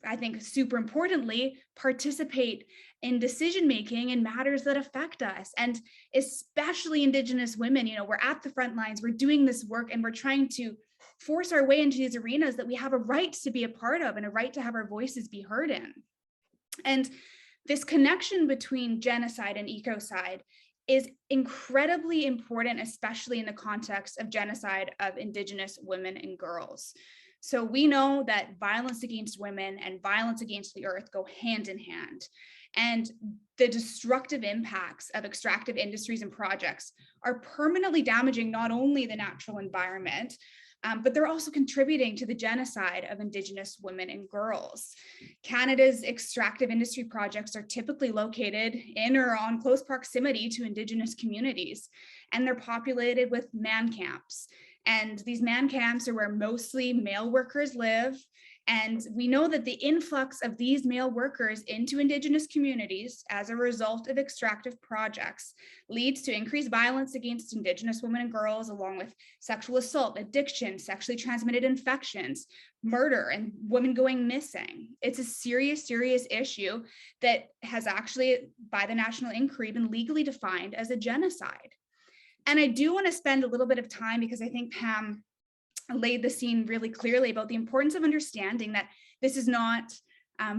I think super importantly, participate in decision-making in matters that affect us, and especially Indigenous women. We're at the front lines, we're doing this work, and we're trying to force our way into these arenas that we have a right to be a part of and a right to have our voices be heard in. And this connection between genocide and ecocide is incredibly important, especially in the context of genocide of Indigenous women and girls. So we know that violence against women and violence against the earth go hand in hand. And the destructive impacts of extractive industries and projects are permanently damaging not only the natural environment, but they're also contributing to the genocide of Indigenous women and girls. Canada's extractive industry projects are typically located in or on close proximity to Indigenous communities, and they're populated with man camps. And these man camps are where mostly male workers live. And we know that the influx of these male workers into Indigenous communities as a result of extractive projects leads to increased violence against Indigenous women and girls, along with sexual assault, addiction, sexually transmitted infections, murder, and women going missing. It's a serious, serious issue that has actually, by the National Inquiry, been legally defined as a genocide. And I do want to spend a little bit of time, because I think Pam laid the scene really clearly about the importance of understanding that this is not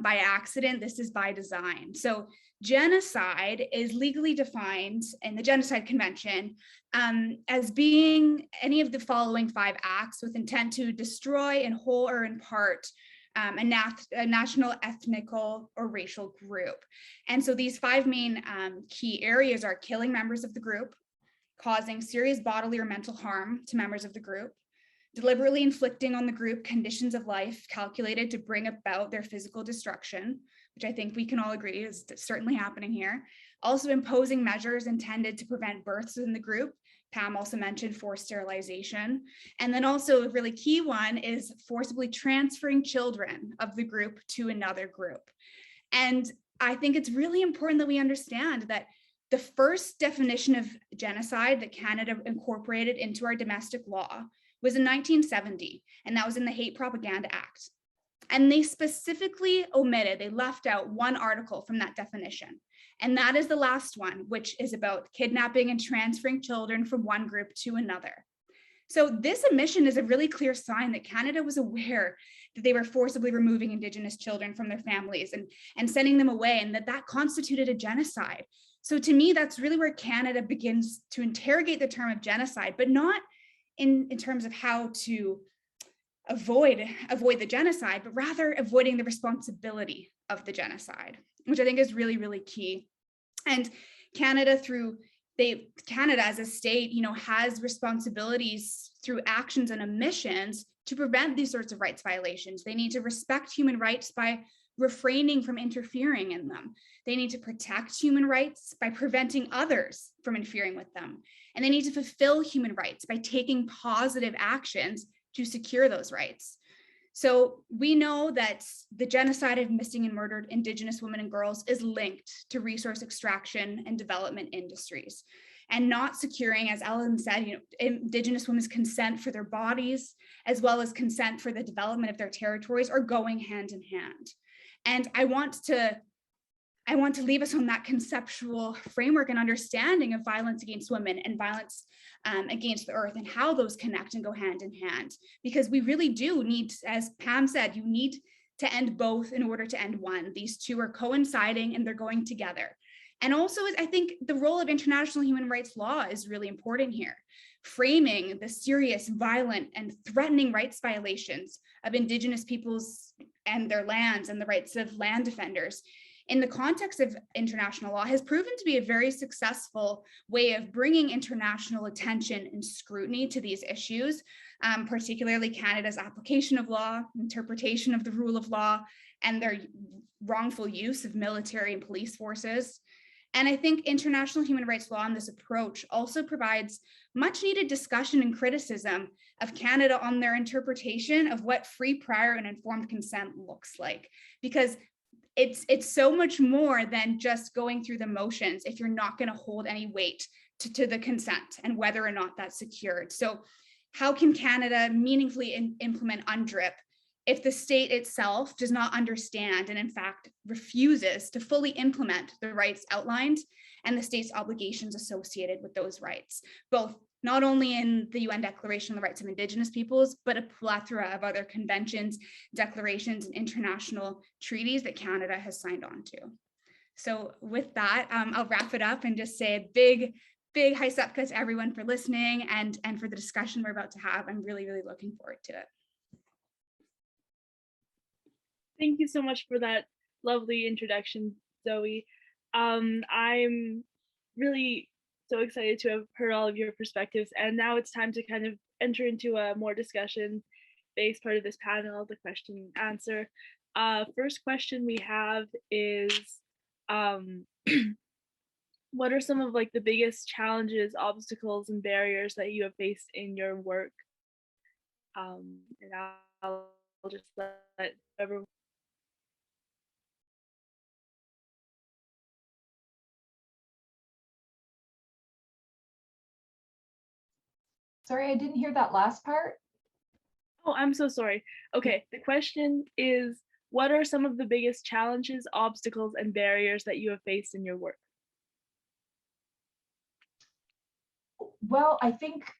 by accident, this is by design. So genocide is legally defined in the Genocide Convention as being any of the following 5 acts with intent to destroy in whole or in part a national, ethnical, or racial group. And so these 5 main key areas are killing members of the group, causing serious bodily or mental harm to members of the group, deliberately inflicting on the group conditions of life calculated to bring about their physical destruction, which I think we can all agree is certainly happening here. Also imposing measures intended to prevent births within the group. Pam also mentioned forced sterilization. And then also a really key one is forcibly transferring children of the group to another group. And I think it's really important that we understand that the first definition of genocide that Canada incorporated into our domestic law was in 1970, and that was in the Hate Propaganda Act. And they specifically omitted, they left out one article from that definition. And that is the last one, which is about kidnapping and transferring children from one group to another. So this omission is a really clear sign that Canada was aware that they were forcibly removing Indigenous children from their families and sending them away, and that constituted a genocide. So to me, that's really where Canada begins to interrogate the term of genocide, but not in terms of how to avoid the genocide, but rather avoiding the responsibility of the genocide, which I think is really, really key. And Canada as a state, has responsibilities through actions and omissions to prevent these sorts of rights violations. They need to respect human rights by refraining from interfering in them. They need to protect human rights by preventing others from interfering with them. And they need to fulfill human rights by taking positive actions to secure those rights. So we know that the genocide of missing and murdered Indigenous women and girls is linked to resource extraction and development industries, and not securing, as Ellen said, Indigenous women's consent for their bodies, as well as consent for the development of their territories, are going hand in hand. And I want to leave us on that conceptual framework and understanding of violence against women and violence against the earth, and how those connect and go hand in hand. Because we really do need, as Pam said, you need to end both in order to end one. These two are coinciding and they're going together. And also, I think the role of international human rights law is really important here, framing the serious, violent, and threatening rights violations of Indigenous peoples and their lands and the rights of land defenders in the context of international law has proven to be a very successful way of bringing international attention and scrutiny to these issues, particularly Canada's application of law, interpretation of the rule of law, and their wrongful use of military and police forces. And I think international human rights law and this approach also provides much needed discussion and criticism of Canada on their interpretation of what free, prior, and informed consent looks like. Because it's so much more than just going through the motions if you're not going to hold any weight to the consent and whether or not that's secured. So how can Canada meaningfully implement UNDRIP if the state itself does not understand and in fact refuses to fully implement the rights outlined and the state's obligations associated with those rights, both not only in the UN Declaration on the Rights of Indigenous Peoples, but a plethora of other conventions, declarations, and international treaties that Canada has signed on to. So with that, I'll wrap it up and just say a big high sepka to everyone for listening and for the discussion we're about to have. I'm really, really looking forward to it. Thank you so much for that lovely introduction, Zoe. I'm really so excited to have heard all of your perspectives, and now it's time to kind of enter into a more discussion-based part of this panel, the question and answer. First question we have is, what are some of like the biggest challenges, obstacles, and barriers that you have faced in your work? And I'll just let everyone. Sorry, I didn't hear that last part. Oh, I'm so sorry. Okay, the question is, what are some of the biggest challenges, obstacles, and barriers that you have faced in your work? Well, I think,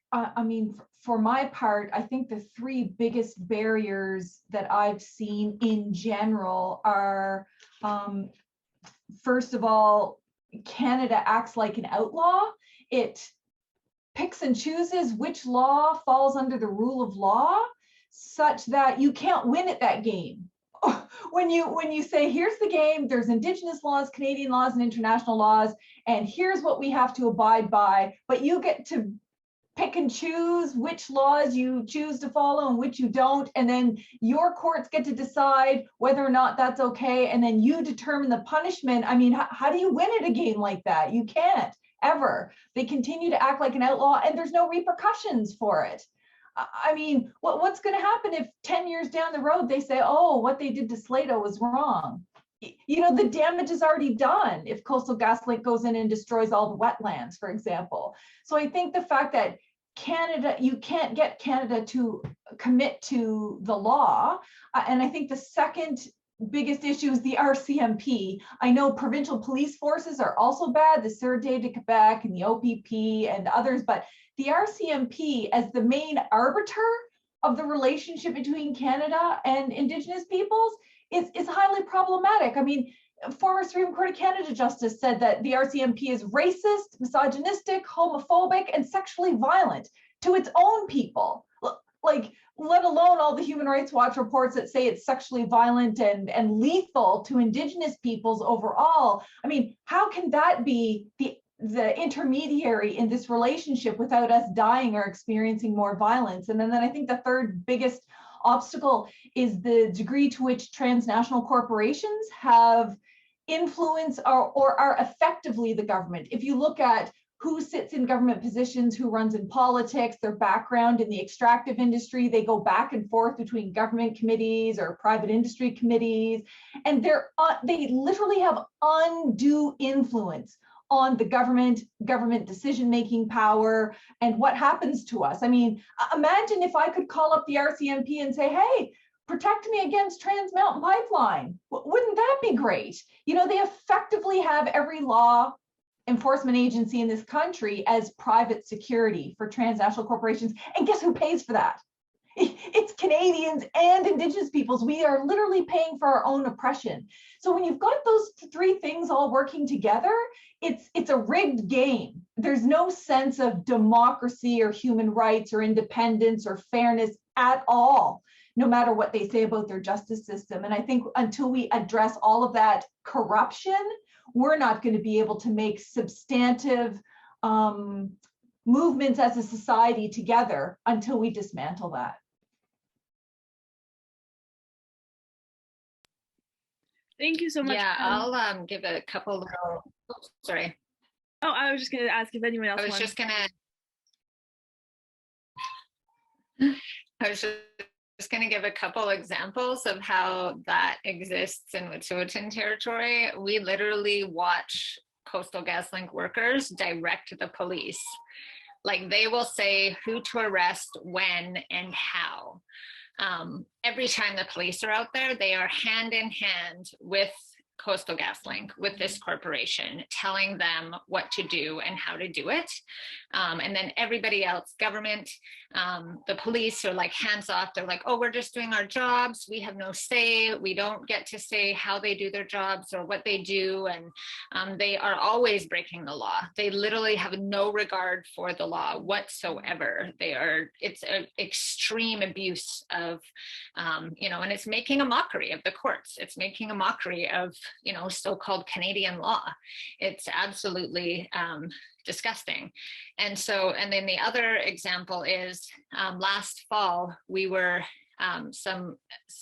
for my part, I think the three biggest barriers that I've seen in general are, first of all, Canada acts like an outlaw. It picks and chooses which law falls under the rule of law, such that you can't win at that game. When you say, here's the game, there's Indigenous laws, Canadian laws, and international laws, and here's what we have to abide by, but you get to pick and choose which laws you choose to follow and which you don't, and then your courts get to decide whether or not that's okay, and then you determine the punishment. I mean, how do you win at a game like that? You can't, ever. They continue to act like an outlaw, and there's no repercussions for it. I mean, what's going to happen if 10 years down the road they say, oh, what they did to Sligo was wrong? You know, the damage is already done if Coastal GasLink goes in and destroys all the wetlands, for example. So I think the fact that Canada, you can't get Canada to commit to the law. And I think the second biggest issue is the RCMP. I know provincial police forces are also bad, the Sûreté de Québec and the OPP and others, but the RCMP as the main arbiter of the relationship between Canada and Indigenous peoples is highly problematic. I mean, former Supreme Court of Canada Justice said that the RCMP is racist, misogynistic, homophobic, and sexually violent to its own people. Like, let alone all the Human Rights Watch reports that say it's sexually violent and lethal to Indigenous peoples overall. I mean, how can that be the intermediary in this relationship without us dying or experiencing more violence? And then I think the third biggest obstacle is the degree to which transnational corporations have influence or are effectively the government. If you look at who sits in government positions, who runs in politics, their background in the extractive industry, they go back and forth between government committees or private industry committees, and they literally have undue influence on the government decision-making power and what happens to us. I mean, imagine if I could call up the RCMP and say, hey, protect me against Trans Mountain Pipeline. Wouldn't that be great? You know, they effectively have every law enforcement agency in this country as private security for transnational corporations. And guess who pays for that? It's Canadians and Indigenous peoples. We are literally paying for our own oppression. So when you've got those three things all working together, it's a rigged game. There's no sense of democracy or human rights or independence or fairness at all, no matter what they say about their justice system. And I think until we address all of that corruption, we're not going to be able to make substantive movements as a society together until we dismantle that. Thank you so much. Yeah, I'll give a couple little, sorry. Oh, I was just going to ask if anyone else I was wanted. just going to give a couple examples of how that exists in Wet'suwet'en territory. We literally watch Coastal GasLink workers direct the police. Like, they will say who to arrest, when, and how. Every time the police are out there, they are hand in hand with Coastal GasLink, with this corporation, telling them what to do and how to do it. And then everybody else, government, the police are like hands off. They're like, oh, we're just doing our jobs. We have no say. We don't get to say how they do their jobs or what they do. And they are always breaking the law. They literally have no regard for the law whatsoever. It's an extreme abuse of, and it's making a mockery of the courts. It's making a mockery of, so-called Canadian law. It's absolutely disgusting. And then the other example is last fall, we were, some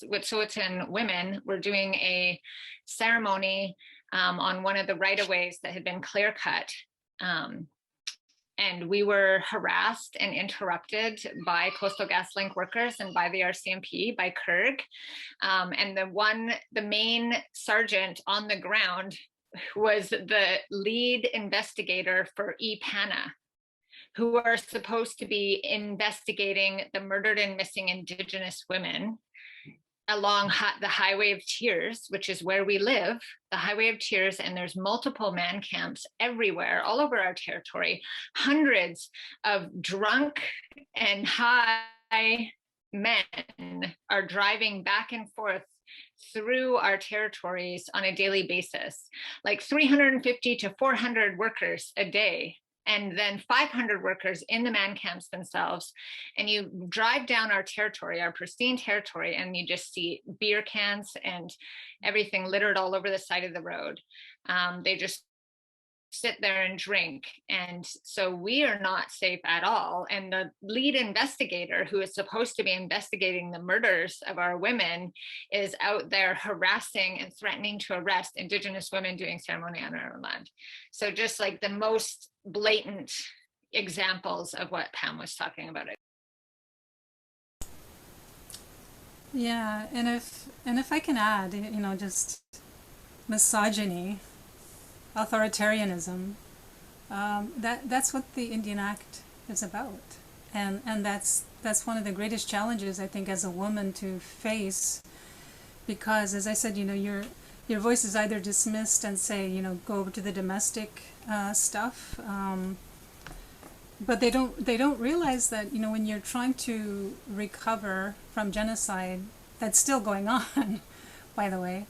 Wet'suwet'en women were doing a ceremony on one of the right-of-ways that had been clear cut. And we were harassed and interrupted by Coastal GasLink workers and by the RCMP, by Kirk. And the main sergeant on the ground was the lead investigator for EPANA, who are supposed to be investigating the murdered and missing Indigenous women along the Highway of Tears, which is where we live, the Highway of Tears, and there's multiple man camps everywhere, all over our territory. Hundreds of drunk and high men are driving back and forth through our territories on a daily basis, like 350 to 400 workers a day. And then 500 workers in the man camps themselves. And you drive down our territory, our pristine territory, and you just see beer cans and everything littered all over the side of the road. They just sit there and drink. And so we are not safe at all. And the lead investigator, who is supposed to be investigating the murders of our women, is out there harassing and threatening to arrest Indigenous women doing ceremony on our land. So just like the most blatant examples of what Pam was talking about. Yeah, and if I can add, just misogyny, authoritarianism, that's what the Indian Act is about, and that's one of the greatest challenges, I think, as a woman to face, because, as I said, your voice is either dismissed and say, go over to the domestic stuff, but they don't realize that, you know, when you're trying to recover from genocide that's still going on, by the way,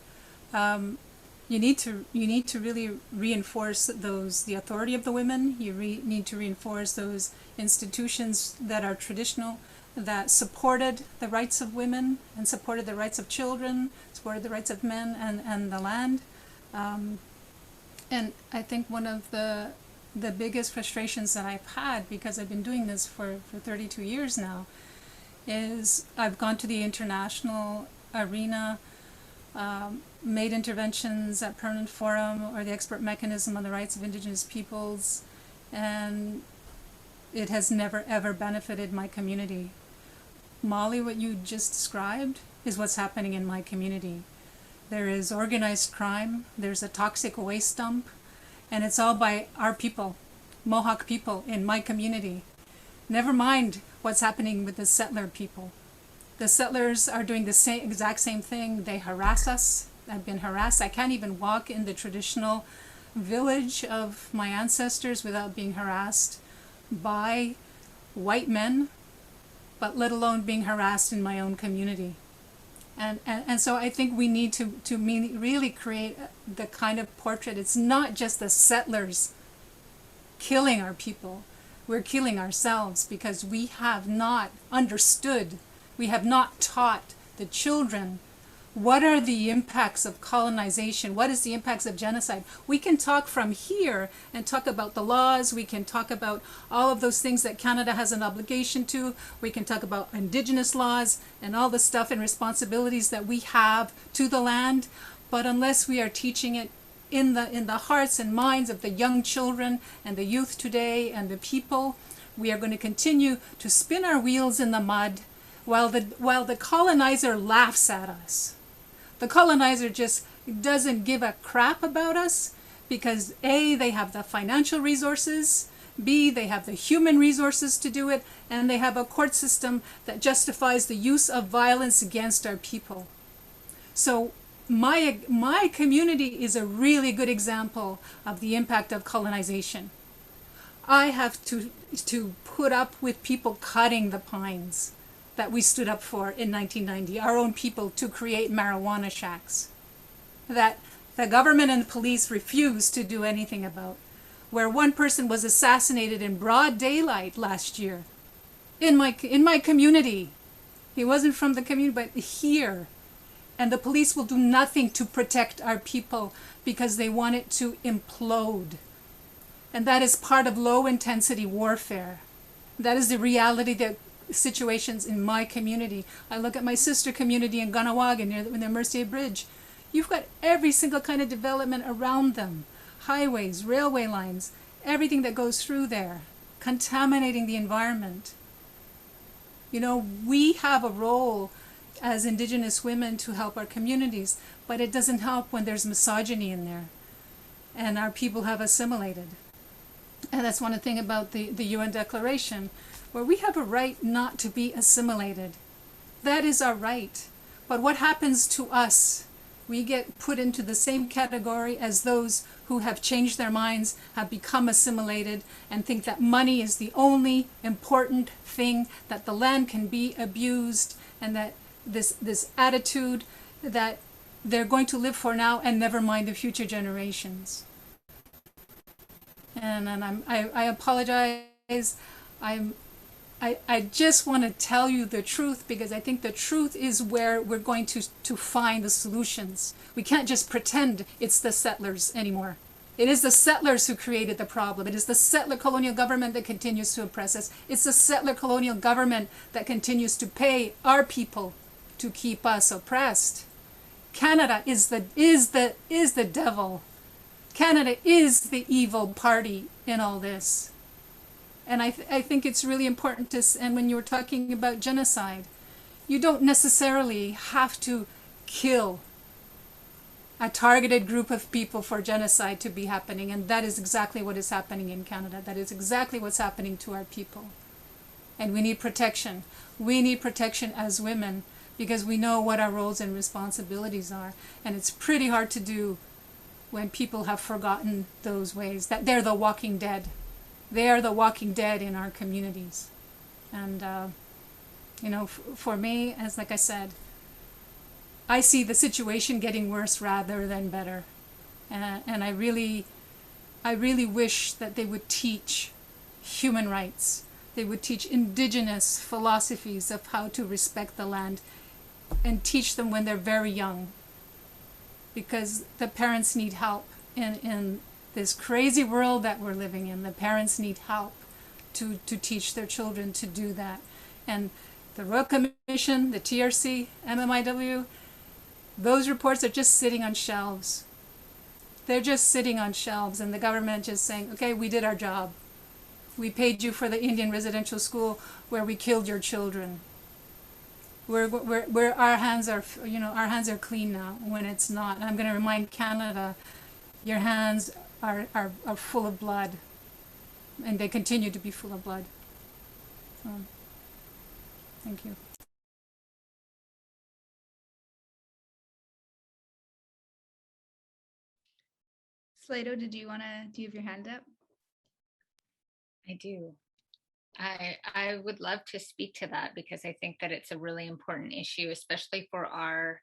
you need to really reinforce the authority of the women. You need to reinforce those institutions that are traditional, that supported the rights of women and supported the rights of children, supported the rights of men and the land. And I think one of the biggest frustrations that I've had, because I've been doing this for 32 years now, is I've gone to the international arena, made interventions at Permanent Forum or the Expert Mechanism on the Rights of Indigenous Peoples, and it has never ever benefited my community. Molly, what you just described is what's happening in my community. There is organized crime, there's a toxic waste dump, and it's all by our people, Mohawk people in my community. Never mind what's happening with the settler people. The settlers are doing the exact same thing. They harass us. I've been harassed. I can't even walk in the traditional village of my ancestors without being harassed by white men, but let alone being harassed in my own community. And so I think we need to really create the kind of portrait. It's not just the settlers killing our people. We're killing ourselves because we have not understood, we have not taught the children what are the impacts of colonization, what is the impacts of genocide. We can talk from here and talk about the laws, we can talk about all of those things that Canada has an obligation to, we can talk about Indigenous laws and all the stuff and responsibilities that we have to the land, but unless we are teaching it in the hearts and minds of the young children and the youth today and the people, we are going to continue to spin our wheels in the mud while the colonizer laughs at us. The colonizer just doesn't give a crap about us because A, they have the financial resources, B, they have the human resources to do it, and they have a court system that justifies the use of violence against our people. So my community is a really good example of the impact of colonization. I have to put up with people cutting the pines that we stood up for in 1990, our own people, to create marijuana shacks that the government and the police refused to do anything about, where one person was assassinated in broad daylight last year in my community. He wasn't from the community, but here. And the police will do nothing to protect our people because they want it to implode. And that is part of low intensity warfare. That is the reality that situations in my community. I look at my sister community in Gunawagan near the Mercier Bridge. You've got every single kind of development around them. Highways, railway lines, everything that goes through there, contaminating the environment. You know, we have a role as Indigenous women to help our communities, but it doesn't help when there's misogyny in there and our people have assimilated. And that's one thing about the UN Declaration, where we have a right not to be assimilated. That is our right. But what happens to us? We get put into the same category as those who have changed their minds, have become assimilated, and think that money is the only important thing, that the land can be abused, and that this attitude that they're going to live for now and never mind the future generations. And I apologize. I just want to tell you the truth because I think the truth is where we're going to find the solutions. We can't just pretend it's the settlers anymore. It is the settlers who created the problem. It is the settler colonial government that continues to oppress us. It's the settler colonial government that continues to pay our people to keep us oppressed. Canada is the devil. Canada is the evil party in all this. And I think it's really important to, and when you were talking about genocide, you don't necessarily have to kill a targeted group of people for genocide to be happening. And that is exactly what is happening in Canada. That is exactly what's happening to our people. And we need protection. We need protection as women because we know what our roles and responsibilities are. And it's pretty hard to do when people have forgotten those ways, that they're the walking dead. they are the walking dead in our communities. And, you know, for me, as like I said, I see the situation getting worse rather than better. And I really wish that they would teach human rights. They would teach Indigenous philosophies of how to respect the land and teach them when they're very young. Because the parents need help in this crazy world that we're living in. The parents need help to teach their children to do that. And the Royal Commission, the TRC, MMIW, those reports are just sitting on shelves. They're just sitting on shelves, and the government just saying, okay, we did our job. We paid you for the Indian residential school where we killed your children. Where our hands are, you know, our hands are clean now, when it's not. And I'm going to remind Canada, your hands are full of blood, and they continue to be full of blood. So, thank you. Slato, do you have your hand up? I do. I would love to speak to that, because I think that it's a really important issue, especially for our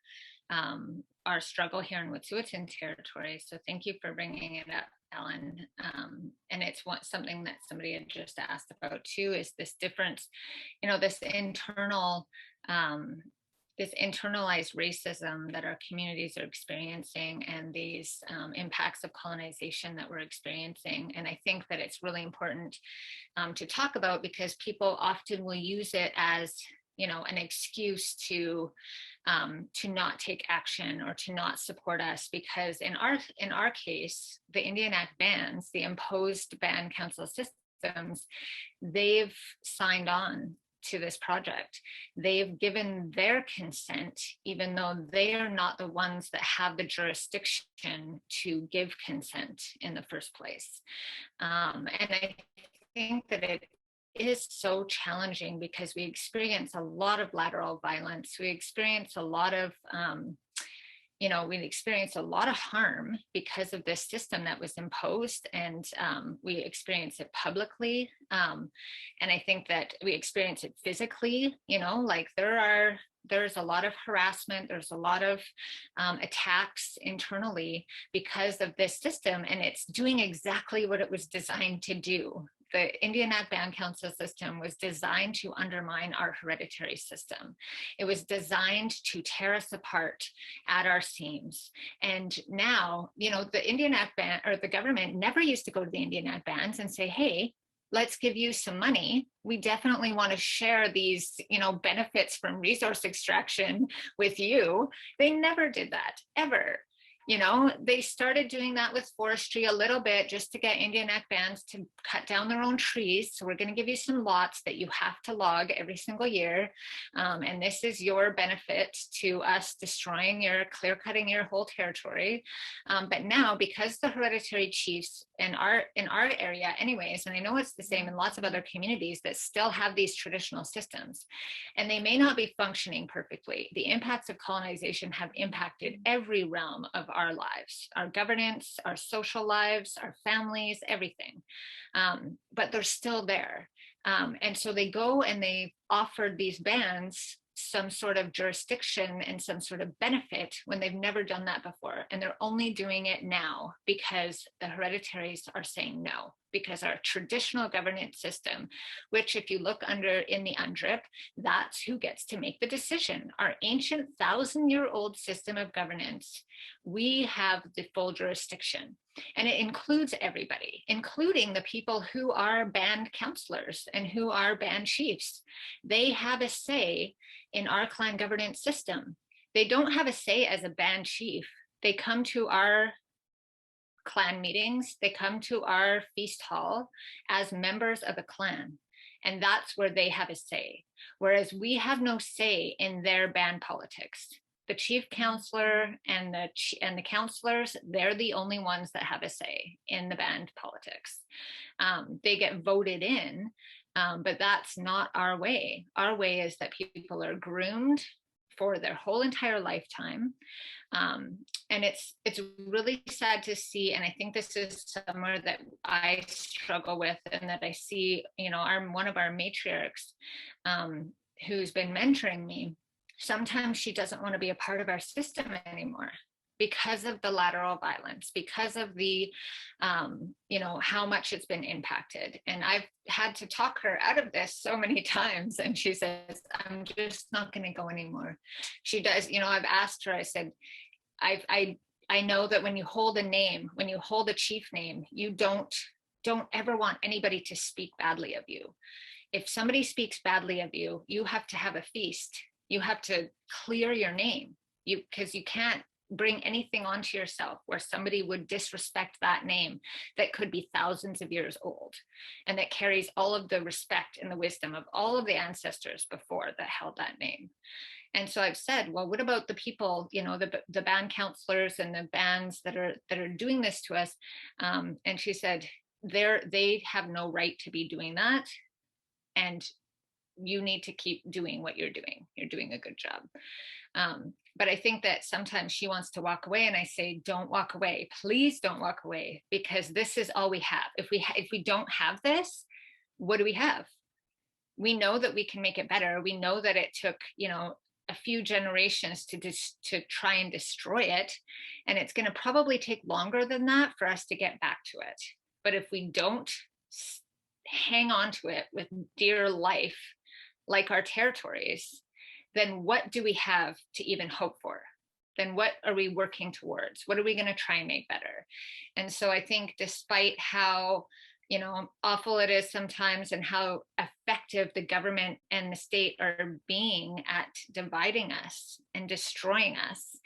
struggle here in Wet'suwet'en territory. So thank you for bringing it up, Ellen. And it's something that somebody had just asked about too, is this difference, you know, this internalized racism that our communities are experiencing, and these impacts of colonization that we're experiencing. And I think that it's really important to talk about, because people often will use it as, you know, an excuse to not take action or to not support us, because in our case, the Indian Act bans, the imposed ban council systems, they've signed on to this project. They've given their consent, even though they are not the ones that have the jurisdiction to give consent in the first place. And I think that it is so challenging, because we experience a lot of lateral violence. We experience a lot of we experience a lot of harm because of this system that was imposed, and we experience it publicly. And I think that we experience it physically, you know, like there's a lot of harassment, there's a lot of attacks internally because of this system, and it's doing exactly what it was designed to do. The Indian Act Ban Council system was designed to undermine our hereditary system. It was designed to tear us apart at our seams. And now, you know, the Indian Act Ban, or the government never used to go to the Indian Act bans and say, hey, let's give you some money. We definitely want to share these, you know, benefits from resource extraction with you. They never did that, ever. You know, they started doing that with forestry a little bit, just to get Indian Act bans to cut down their own trees. So we're going to give you some lots that you have to log every single year. And this is your benefit to us destroying clear cutting your whole territory. But now, because the hereditary chiefs in our area anyways, and I know it's the same in lots of other communities that still have these traditional systems, and they may not be functioning perfectly. The impacts of colonization have impacted every realm of our lives, our governance, our social lives, our families, everything. But they're still there. And so they go and they offered these bans some sort of jurisdiction and some sort of benefit when they've never done that before. And they're only doing it now because the hereditaries are saying no, because our traditional governance system, which if you look under in the UNDRIP, that's who gets to make the decision. Our ancient 1,000-year-old system of governance, we have the full jurisdiction. And it includes everybody, including the people who are band counselors and who are band chiefs. They have a say in our clan governance system. They don't have a say as a band chief. They come to our clan meetings, they come to our feast hall as members of a clan. And that's where they have a say. Whereas we have no say in their band politics. The chief counselor and the counselors, they're the only ones that have a say in the band politics. They get voted in, but that's not our way. Our way is that people are groomed for their whole entire lifetime. And it's really sad to see, and I think this is somewhere that I struggle with, and that I see, you know, one of our matriarchs who's been mentoring me, sometimes she doesn't want to be a part of our system anymore because of the lateral violence, because of the, you know, how much it's been impacted. And I've had to talk her out of this so many times. And she says, I'm just not going to go anymore. She does, you know, I've asked her, I said, I know that when you hold a name, when you hold a chief name, you don't ever want anybody to speak badly of you. If somebody speaks badly of you, you have to have a feast. You have to clear your name, because you can't bring anything onto yourself where somebody would disrespect that name that could be thousands of years old, and that carries all of the respect and the wisdom of all of the ancestors before that held that name. And so I've said, well, what about the people, you know, the band counselors and the bands that are doing this to us? And she said, they have no right to be doing that. And you need to keep doing what you're doing. You're doing a good job. But I think that sometimes she wants to walk away, and I say, don't walk away. Please don't walk away, because this is all we have. If we don't have this, what do we have? We know that we can make it better. We know that it took, you know, a few generations to try and destroy it. And it's going to probably take longer than that for us to get back to it. But if we don't hang on to it with dear life, like our territories, then what do we have to even hope for? Then what are we working towards? What are we going to try and make better? And so I think, despite how, you know, awful it is sometimes, and how effective the government and the state are being at dividing us and destroying us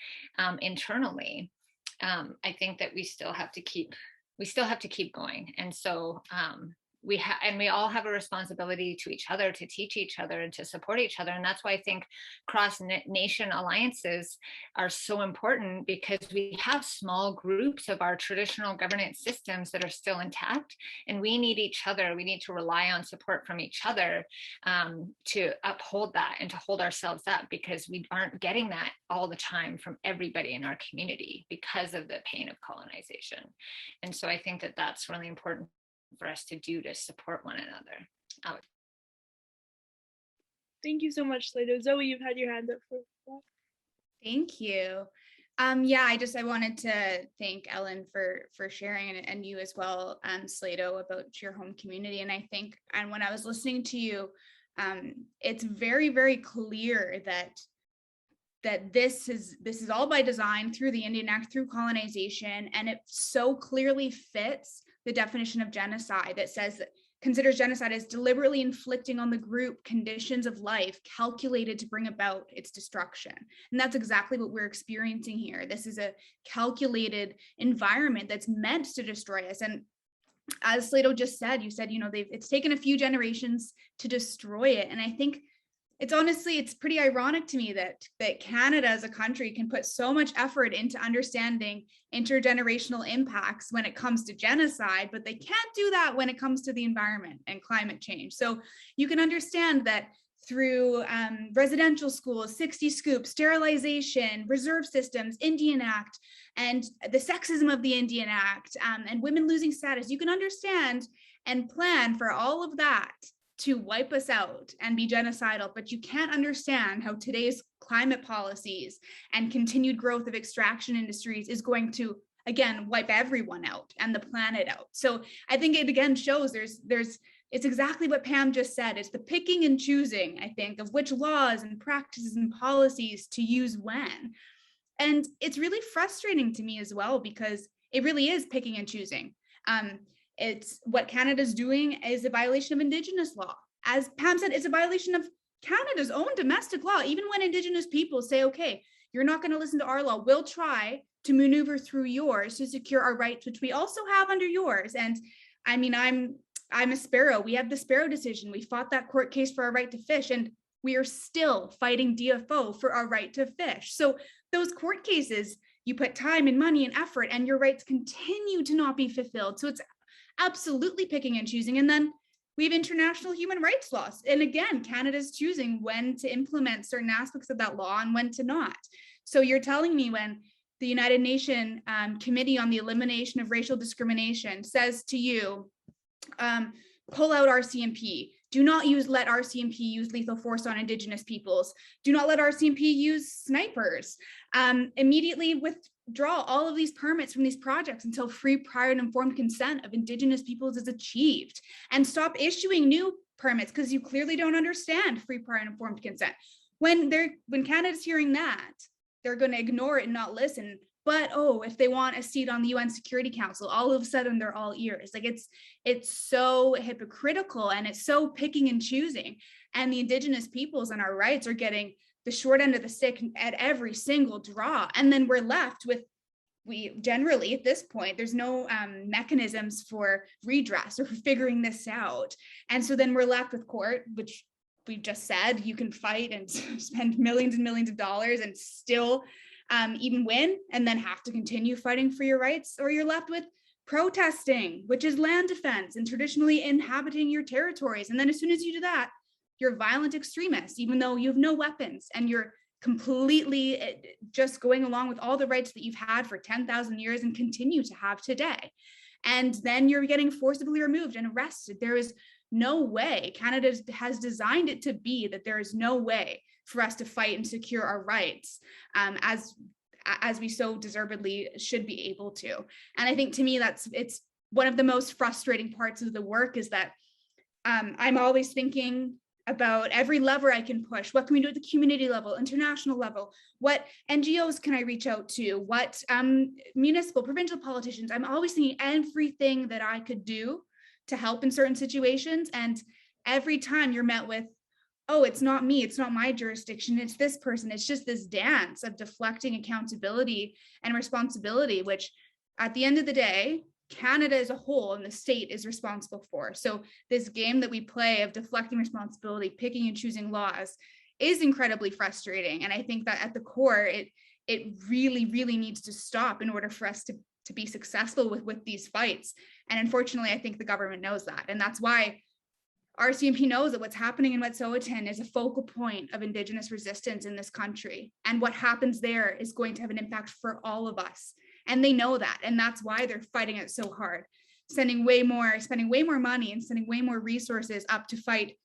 internally, I think that we still have to keep going. And so we all have a responsibility to each other, to teach each other and to support each other. And that's why I think cross-nation alliances are so important, because we have small groups of our traditional governance systems that are still intact, and we need each other. We need to rely on support from each other to uphold that and to hold ourselves up, because we aren't getting that all the time from everybody in our community because of the pain of colonization. And so I think that that's really important for us to do, to support one another. Thank you so much, Slato. Zoe, you've had your hand up for that. Thank you. I wanted to thank Ellen for sharing, and you as well, Slato, about your home community. And I think, and when I was listening to you, it's very, very clear that this is all by design, through the Indian Act, through colonization, and it so clearly fits the definition of genocide that says that considers genocide as deliberately inflicting on the group conditions of life calculated to bring about its destruction. And that's exactly what we're experiencing here. This is a calculated environment that's meant to destroy us. And as Slato just said, you said, you know, it's taken a few generations to destroy it. And I think it's pretty ironic to me that Canada as a country can put so much effort into understanding intergenerational impacts when it comes to genocide, but they can't do that when it comes to the environment and climate change. So you can understand that through residential schools, 60 Scoop, sterilization, reserve systems, Indian Act, and the sexism of the Indian Act, and women losing status, you can understand and plan for all of that to wipe us out and be genocidal, but you can't understand how today's climate policies and continued growth of extraction industries is going to, again, wipe everyone out and the planet out. So I think it again shows it's exactly what Pam just said. It's the picking and choosing, I think, of which laws and practices and policies to use when. And it's really frustrating to me as well, because it really is picking and choosing. It's what Canada's doing is a violation of Indigenous law. As Pam said, it's a violation of Canada's own domestic law. Even when Indigenous people say, okay, you're not going to listen to our law, we'll try to maneuver through yours to secure our rights, which we also have under yours. And I mean, I'm a Sparrow. We have the Sparrow decision. We fought that court case for our right to fish, and we are still fighting DFO for our right to fish. So those court cases, you put time and money and effort, and your rights continue to not be fulfilled. So it's absolutely picking and choosing. And then We have international human rights laws. And again, Canada's choosing when to implement certain aspects of that law and when to not. So you're telling me when the United Nations Committee on the Elimination of Racial Discrimination says to you, pull out RCMP, do not let RCMP use lethal force on Indigenous peoples, do not let RCMP use snipers, immediately withdraw all of these permits from these projects until free, prior, and informed consent of Indigenous peoples is achieved, and stop issuing new permits because you clearly don't understand free, prior, and informed consent. When Canada's hearing that, they're going to ignore it and not listen. But if they want a seat on the UN Security Council, all of a sudden they're all ears. Like it's so hypocritical, and it's so picking and choosing. And the Indigenous peoples and our rights are getting the short end of the stick at every single draw. And then we're left with, we generally at this point, there's no mechanisms for redress or for figuring this out. And so then we're left with court, which we just said you can fight and spend millions and millions of dollars and still even win, and then have to continue fighting for your rights. Or you're left with protesting, which is land defense and traditionally inhabiting your territories. And then as soon as you do that, you're a violent extremist, even though you have no weapons, and you're completely just going along with all the rights that you've had for 10,000 years and continue to have today. And then you're getting forcibly removed and arrested. There is no way. Canada has designed it to be that there is no way for us to fight and secure our rights as we so deservedly should be able to. And I think to me, it's one of the most frustrating parts of the work is that I'm always thinking about every lever I can push. What can we do at the community level, international level? What NGOs can I reach out to? What municipal, provincial politicians? I'm always thinking everything that I could do to help in certain situations. And every time you're met with, oh, it's not me, it's not my jurisdiction, it's this person. It's just this dance of deflecting accountability and responsibility, which at the end of the day, Canada as a whole and the state is responsible for. So this game that we play of deflecting responsibility, picking and choosing laws is incredibly frustrating. And I think that at the core, it really, really needs to stop in order for us to be successful with these fights. And unfortunately, I think the government knows that. And that's why RCMP knows that what's happening in Wet'suwet'en is a focal point of Indigenous resistance in this country. And what happens there is going to have an impact for all of us. And they know that. And that's why they're fighting it so hard, spending way more money and sending way more resources up to fight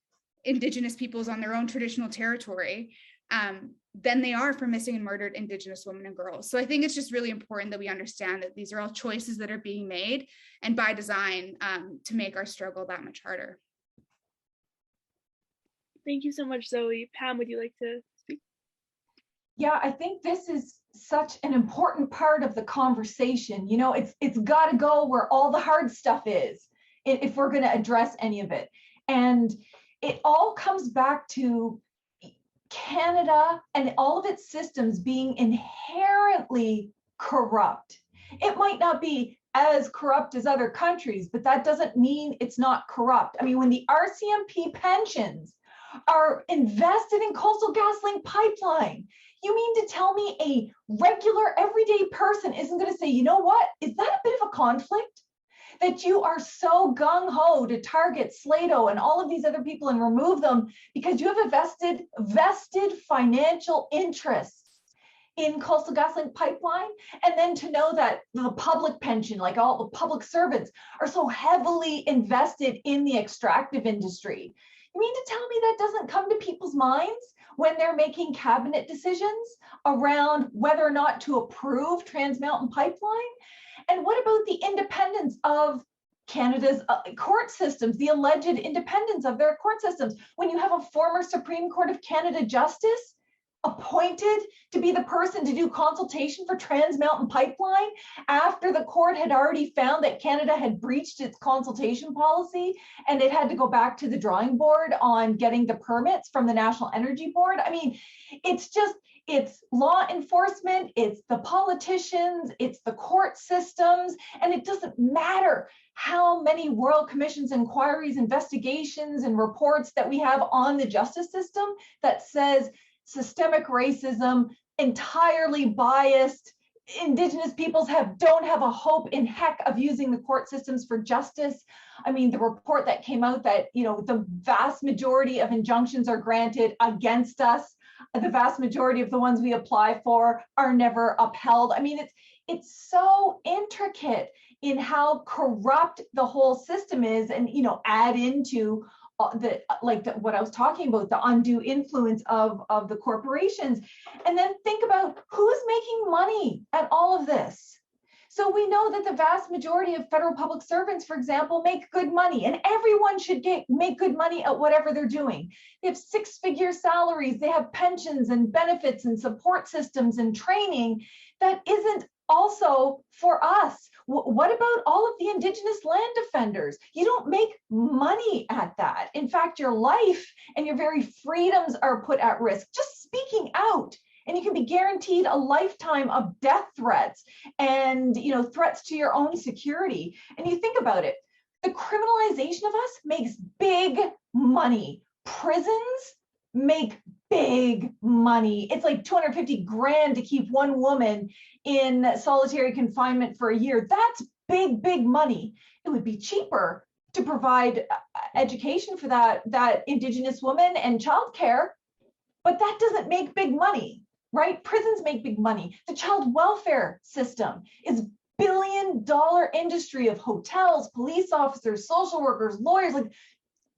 Indigenous peoples on their own traditional territory than they are for missing and murdered Indigenous women and girls. So I think it's just really important that we understand that these are all choices that are being made, and by design, to make our struggle that much harder. Thank you so much, Zoe. Pam, would you like to speak? Yeah, I think this is such an important part of the conversation. You know, it's got to go where all the hard stuff is if we're going to address any of it. And it all comes back to Canada and all of its systems being inherently corrupt. It might not be as corrupt as other countries, but that doesn't mean it's not corrupt. I mean, when the RCMP pensions are invested in Coastal GasLink pipeline, you mean to tell me a regular everyday person isn't going to say, you know what, is that a bit of a conflict? That you are so gung-ho to target Slato and all of these other people and remove them because you have a vested financial interests in Coastal GasLink pipeline, and then to know that the public pension, like all the public servants, are so heavily invested in the extractive industry. You mean to tell me that doesn't come to people's minds when they're making cabinet decisions around whether or not to approve Trans Mountain Pipeline? And what about the independence of Canada's court systems, the alleged independence of their court systems, when you have a former Supreme Court of Canada justice appointed to be the person to do consultation for Trans Mountain Pipeline after the court had already found that Canada had breached its consultation policy and it had to go back to the drawing board on getting the permits from the National Energy Board? I mean, it's law enforcement, it's the politicians, it's the court systems, and it doesn't matter how many royal commissions, inquiries, investigations, and reports that we have on the justice system that says systemic racism, entirely biased, Indigenous peoples don't have a hope in heck of using the court systems for justice. I mean, the report that came out that, you know, the vast majority of injunctions are granted against us. The vast majority of the ones we apply for are never upheld. I mean, it's so intricate in how corrupt the whole system is, and, you know, add into what I was talking about, the undue influence of the corporations. And then think about who's making money at all of this. So we know that the vast majority of federal public servants, for example, make good money, and everyone should make good money at whatever they're doing. They have six-figure salaries, they have pensions and benefits and support systems and training that isn't also for us. What about all of the Indigenous land defenders? You don't make money at that. In fact, your life and your very freedoms are put at risk just speaking out. And you can be guaranteed a lifetime of death threats and, you know, threats to your own security. And you think about it, the criminalization of us makes big money. Prisons make big money. It's like 250 grand to keep one woman in solitary confinement for a year. That's big, big money. It would be cheaper to provide education for that Indigenous woman and childcare, but that doesn't make big money, right? Prisons make big money. The child welfare system is billion-dollar industry of hotels, police officers, social workers, lawyers. Like,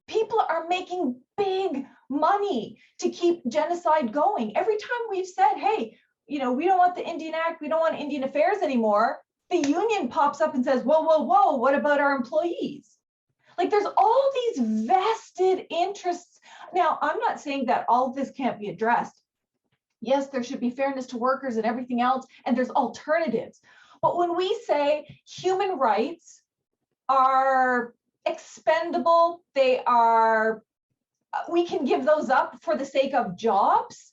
people are making big money to keep genocide going. Every time we've said, hey, you know, we don't want the Indian Act, we don't want Indian affairs anymore, the union pops up and says, whoa, whoa, whoa, what about our employees? Like, there's all these vested interests. Now, I'm not saying that all of this can't be addressed. Yes, there should be fairness to workers and everything else, and there's alternatives. But when we say human rights are expendable, they are, we can give those up for the sake of jobs.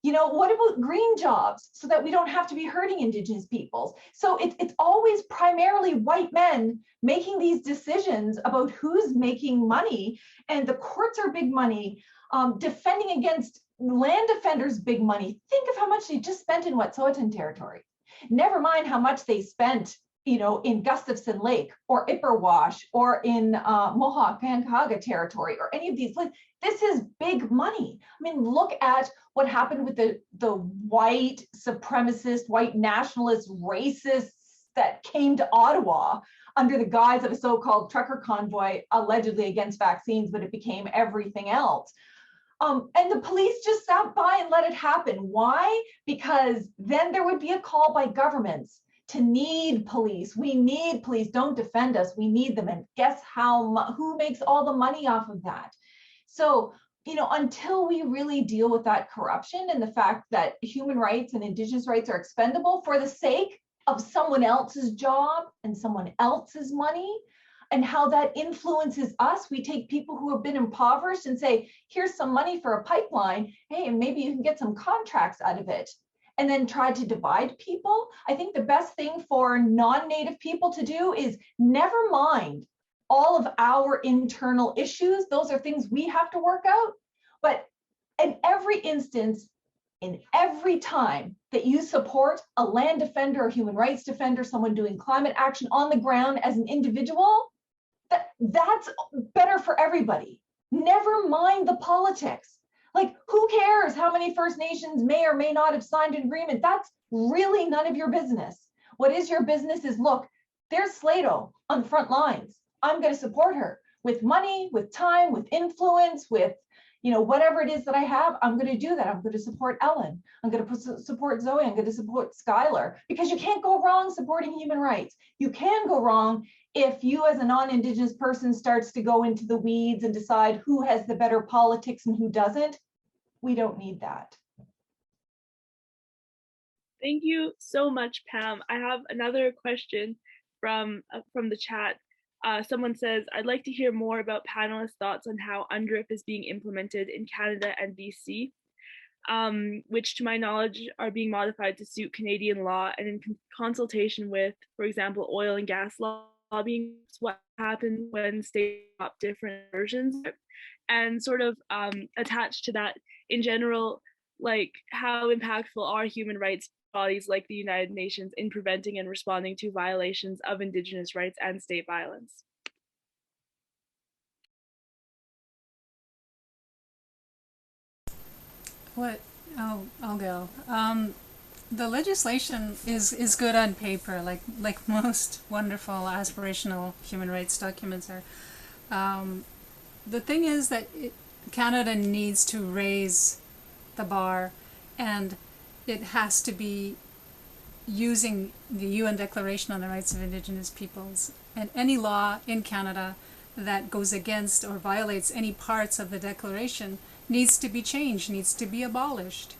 You know, what about green jobs so that we don't have to be hurting Indigenous peoples? So it's always primarily white men making these decisions about who's making money, and the courts are big money. Defending against land defenders, big money. Think of how much they just spent in Wet'suwet'en territory. Never mind how much they spent, you know, in Gustafson Lake or Ipperwash or in Mohawk, Pancaaga territory or any of these. This is big money. I mean, look at what happened with the white supremacist, white nationalist, racists that came to Ottawa under the guise of a so-called trucker convoy, allegedly against vaccines, but it became everything else. And the police just sat by and let it happen. Why? Because then there would be a call by governments to need police. We need police. Don't defend us. We need them. And guess who makes all the money off of that? So, you know, until we really deal with that corruption and the fact that human rights and Indigenous rights are expendable for the sake of someone else's job and someone else's money, and how that influences us. We take people who have been impoverished and say, here's some money for a pipeline. Hey, and maybe you can get some contracts out of it. And then try to divide people. I think the best thing for non-Native people to do is never mind all of our internal issues. Those are things we have to work out. But in every instance, in every time that you support a land defender or human rights defender, someone doing climate action on the ground as an individual, that's better for everybody. Never mind the politics. Like, who cares how many First Nations may or may not have signed an agreement? That's really none of your business. What is your business is, look, there's Slato on the front lines. I'm going to support her with money, with time, with influence, with, you know, whatever it is that I have. I'm going to do that. I'm going to support Ellen. I'm going to support Zoe. I'm going to support Skylar, because you can't go wrong supporting human rights. You can go wrong if you as a non-Indigenous person starts to go into the weeds and decide who has the better politics and who doesn't. We don't need that. Thank you so much, Pam. I have another question from the chat. Someone says, I'd like to hear more about panelists' thoughts on how UNDRIP is being implemented in Canada and BC, which to my knowledge are being modified to suit Canadian law and in consultation with, for example, oil and gas lobbying. What happened when states adopt different versions, and sort of attached to that, in general, like, how impactful are human rights bodies like the United Nations in preventing and responding to violations of Indigenous rights and state violence. I'll go. The legislation is good on paper, like most wonderful aspirational human rights documents are. The thing is that Canada needs to raise the bar, and it has to be using the UN Declaration on the Rights of Indigenous Peoples, and any law in Canada that goes against or violates any parts of the Declaration needs to be changed, needs to be abolished.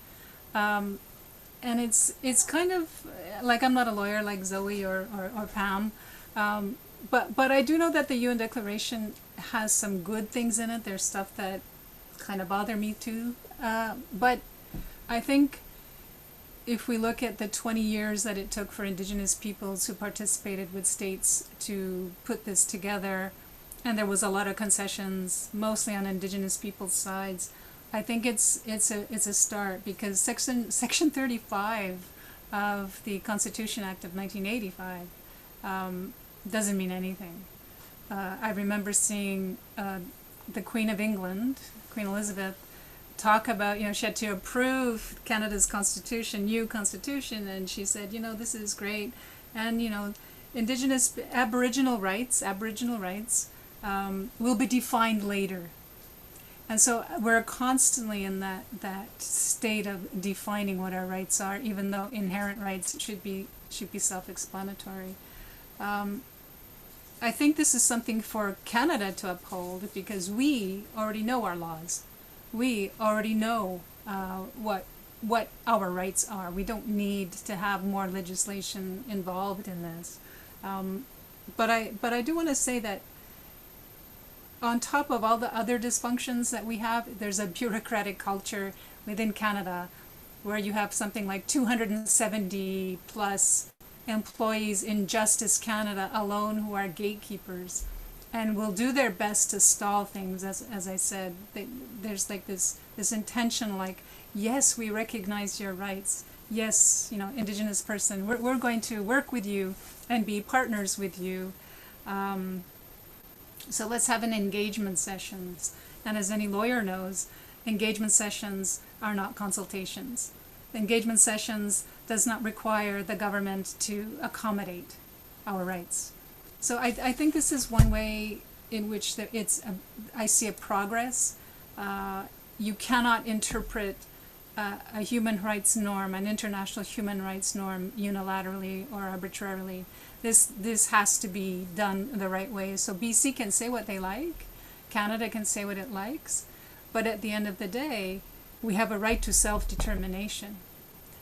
And it's kind of like, I'm not a lawyer like Zoe or Pam, but I do know that the UN Declaration has some good things in it. There's stuff that kind of bother me too. But I think if we look at the 20 years that it took for Indigenous peoples who participated with states to put this together, and there was a lot of concessions, mostly on Indigenous people's sides, I think it's a start, because Section 35 of the Constitution Act of 1985 doesn't mean anything. I remember seeing the Queen of England, Queen Elizabeth, talk about, she had to approve Canada's constitution, new constitution, and she said, this is great, and Indigenous Aboriginal rights will be defined later. And so we're constantly in that state of defining what our rights are, even though inherent rights should be self-explanatory. I think this is something for Canada to uphold, because we already know our laws. We already know what our rights are. We don't need to have more legislation involved in this. But I do want to say that on top of all the other dysfunctions that we have, there's a bureaucratic culture within Canada where you have something like 270 plus employees in Justice Canada alone who are gatekeepers and will do their best to stall things. As I said, there's like this intention, like, yes, we recognize your rights. Yes, Indigenous person, we're going to work with you and be partners with you. So let's have an engagement sessions. And as any lawyer knows, engagement sessions are not consultations. Engagement sessions does not require the government to accommodate our rights. So I think this is one way in which I see a progress. You cannot interpret a human rights norm, an international human rights norm, unilaterally or arbitrarily. This has to be done the right way. So BC can say what they like, Canada can say what it likes, but at the end of the day, we have a right to self-determination.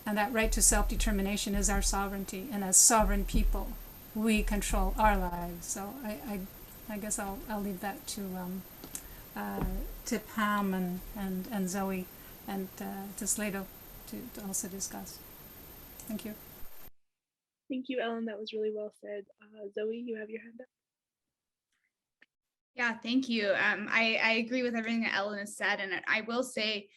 And that right to self-determination is our sovereignty. And as sovereign people, we control our lives. So I guess I'll leave that to Pam and Zoe and to Slato to also discuss. Thank you. Thank you, Ellen. That was really well said. Zoe, you have your hand up. Yeah, thank you. I agree with everything that Ellen has said, and I will say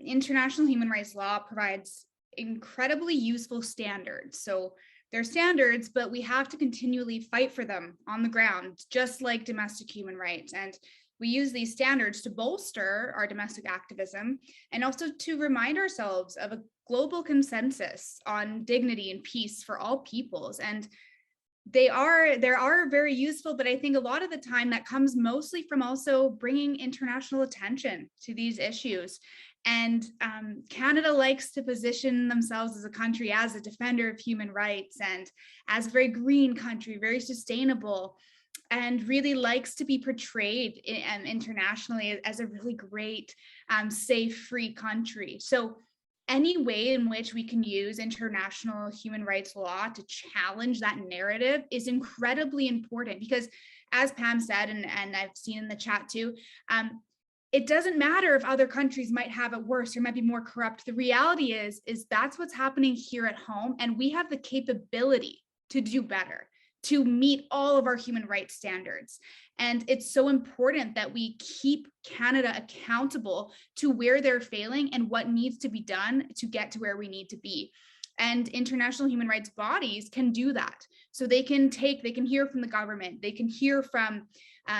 international human rights law provides incredibly useful standards. So they're standards, but we have to continually fight for them on the ground, just like domestic human rights. And we use these standards to bolster our domestic activism and also to remind ourselves of a global consensus on dignity and peace for all peoples. And they are very useful, but I think a lot of the time that comes mostly from also bringing international attention to these issues. And Canada likes to position themselves as a country as a defender of human rights and as a very green country, very sustainable, and really likes to be portrayed internationally as a really great, safe, free country. So any way in which we can use international human rights law to challenge that narrative is incredibly important, because as Pam said, and I've seen in the chat too, it doesn't matter if other countries might have it worse or might be more corrupt. The reality is that's what's happening here at home, and we have the capability to do better, to meet all of our human rights standards. And it's so important that we keep Canada accountable to where they're failing and what needs to be done to get to where we need to be. And international human rights bodies can do that. So they can hear from the government, they can hear from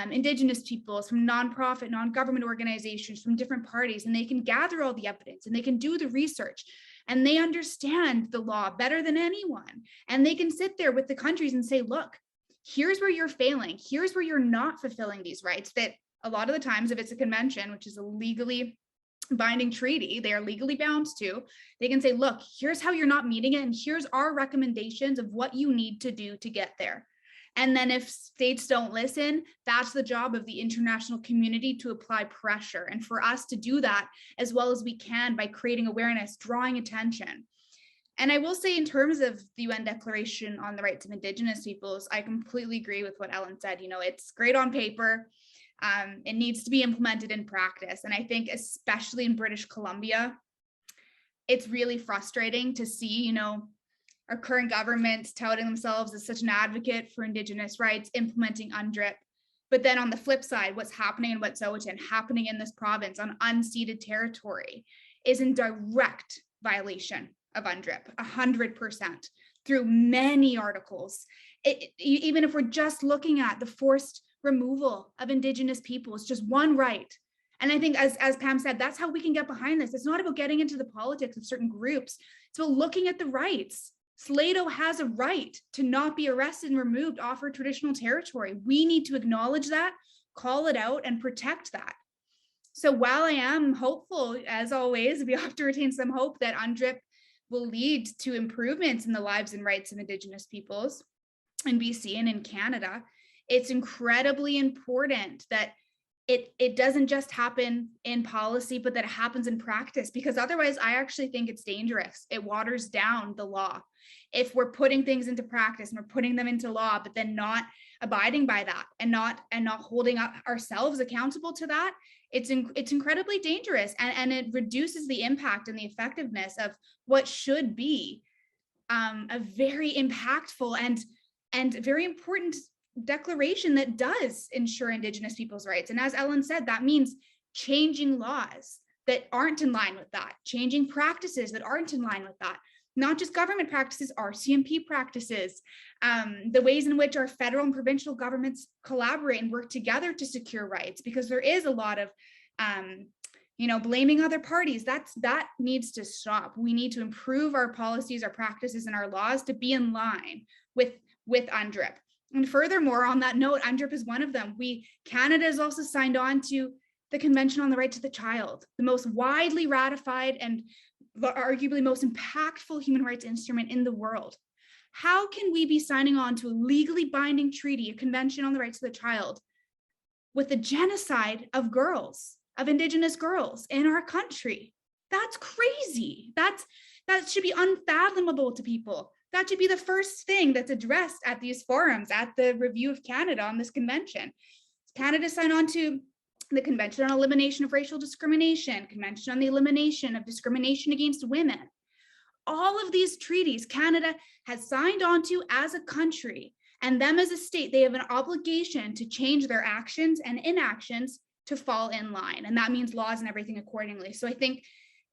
Indigenous peoples, from nonprofit, non-government organizations, from different parties, and they can gather all the evidence and they can do the research, and they understand the law better than anyone. And they can sit there with the countries and say, look, here's where you're failing. Here's where you're not fulfilling these rights that a lot of the times, if it's a convention, which is a legally binding treaty, they are legally bound to, they can say, look, here's how you're not meeting it, and here's our recommendations of what you need to do to get there. And then if states don't listen, that's the job of the international community to apply pressure, and for us to do that as well as we can by creating awareness, drawing attention. And I will say, in terms of the UN Declaration on the Rights of Indigenous Peoples, I completely agree with what Ellen said. You know, it's great on paper. It needs to be implemented in practice. And I think especially in British Columbia, it's really frustrating to see, you know, our current government touting themselves as such an advocate for Indigenous rights, implementing UNDRIP. But then on the flip side, what's happening in Wet'suwet'en, happening in this province on unceded territory, is in direct violation of UNDRIP, 100%, through many articles. Even if we're just looking at the forced removal of Indigenous people, it's just one right. And I think, as Pam said, that's how we can get behind this. It's not about getting into the politics of certain groups. It's about looking at the rights. Sligo has a right to not be arrested and removed off her traditional territory. We need to acknowledge that, call it out, and protect that. So while I am hopeful, as always, we have to retain some hope that UNDRIP will lead to improvements in the lives and rights of Indigenous peoples in BC and in Canada, it's incredibly important that it doesn't just happen in policy, but that it happens in practice, because otherwise I actually think it's dangerous. It waters down the law. If we're putting things into practice and we're putting them into law, but then not abiding by that and not holding up ourselves accountable to that, it's incredibly dangerous, and it reduces the impact and the effectiveness of what should be a very impactful and very important declaration that does ensure Indigenous people's rights. And as Ellen said, that means changing laws that aren't in line with that, changing practices that aren't in line with that, not just government practices, RCMP practices, the ways in which our federal and provincial governments collaborate and work together to secure rights, because there is a lot of blaming other parties. That needs to stop. We need to improve our policies, our practices, and our laws to be in line with UNDRIP. And furthermore, on that note, UNDRIP is one of them. Canada has also signed on to the Convention on the Rights of the Child, the most widely ratified and arguably most impactful human rights instrument in the world. How can we be signing on to a legally binding treaty, a Convention on the Rights of the Child, with the genocide of girls, of Indigenous girls in our country? That's crazy. That should be unfathomable to people. That should be the first thing that's addressed at these forums, at the review of Canada on this convention. Canada signed on to the Convention on Elimination of Racial Discrimination, Convention on the Elimination of Discrimination Against Women. All of these treaties Canada has signed on to as a country, and them as a state, they have an obligation to change their actions and inactions to fall in line. And that means laws and everything accordingly. So I think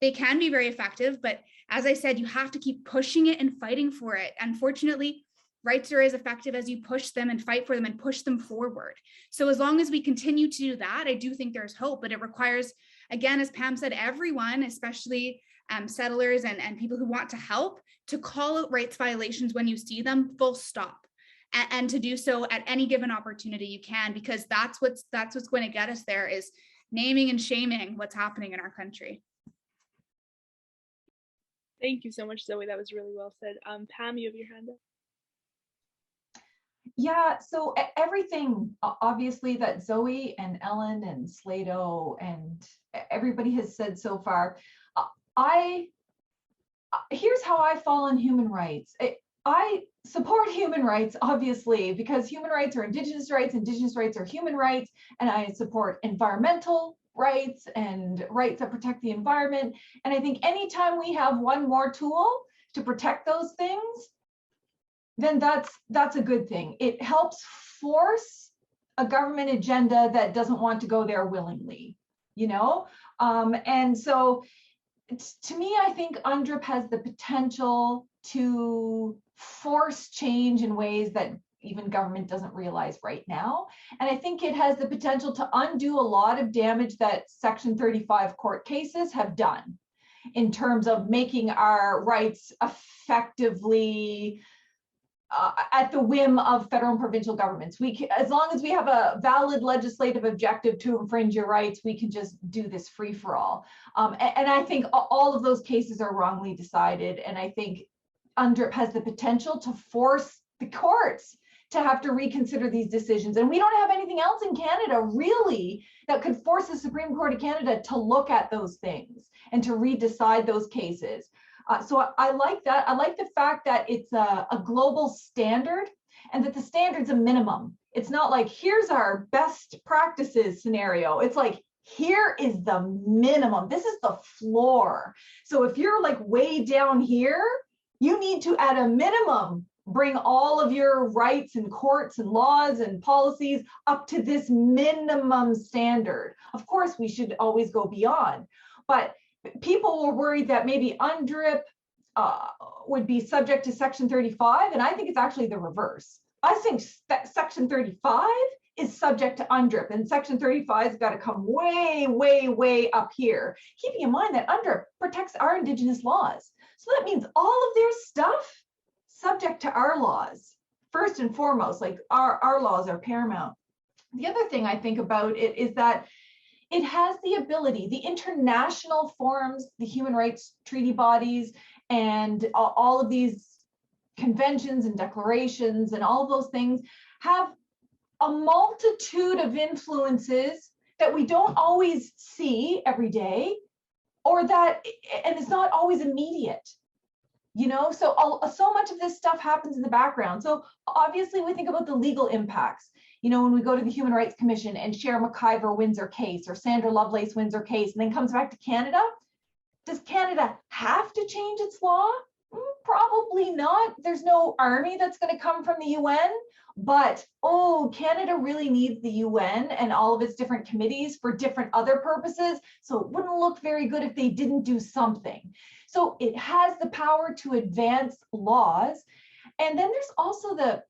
they can be very effective, but as I said, you have to keep pushing it and fighting for it. Unfortunately, rights are as effective as you push them and fight for them and push them forward. So as long as we continue to do that, I do think there's hope, but it requires, again, as Pam said, everyone, especially settlers and people who want to help, to call out rights violations when you see them, full stop. And to do so at any given opportunity you can, because that's what's going to get us there, is naming and shaming what's happening in our country. Thank you so much, Zoe. That was really well said. Pam, you have your hand up. Yeah, so everything, obviously, that Zoe and Ellen and Slato and everybody has said so far, here's how I fall on human rights. I support human rights, obviously, because human rights are Indigenous rights are human rights, and I support environmental rights and rights that protect the environment. And I think anytime we have one more tool to protect those things, then that's a good thing. It helps force a government agenda that doesn't want to go there willingly, and so to me, I think UNDRIP has the potential to force change in ways that even government doesn't realize right now. And I think it has the potential to undo a lot of damage that Section 35 court cases have done in terms of making our rights effectively at the whim of federal and provincial governments. As long as we have a valid legislative objective to infringe your rights, we can just do this free for all. And I think all of those cases are wrongly decided. And I think UNDRIP has the potential to force the courts to have to reconsider these decisions. And we don't have anything else in Canada really that could force the Supreme Court of Canada to look at those things and to redecide those cases. So I like that. I like the fact that it's a global standard and that the standard's a minimum. It's not like, here's our best practices scenario. It's like, here is the minimum. This is the floor. So if you're like way down here, you need to, at a minimum, bring all of your rights and courts and laws and policies up to this minimum standard. Of course, we should always go beyond, but people were worried that maybe UNDRIP would be subject to Section 35, and I think it's actually the reverse. I think that Section 35 is subject to UNDRIP, and Section 35 has got to come way, way, way up here, keeping in mind that UNDRIP protects our Indigenous laws. So that means all of their stuff subject to our laws, first and foremost, like our laws are paramount. The other thing I think about it is that it has the ability, the international forums, the human rights treaty bodies, and all of these conventions and declarations and all of those things have a multitude of influences that we don't always see every day, or that, and it's not always immediate. You know, so much of this stuff happens in the background. So obviously we think about the legal impacts. You know, when we go to the Human Rights Commission and Cher McIver wins her case, or Sandra Lovelace wins her case and then comes back to Canada, does Canada have to change its law? Probably not. There's no army that's going to come from the UN, but Canada really needs the UN and all of its different committees for different other purposes. So it wouldn't look very good if they didn't do something. So it has the power to advance laws. And then there's also the,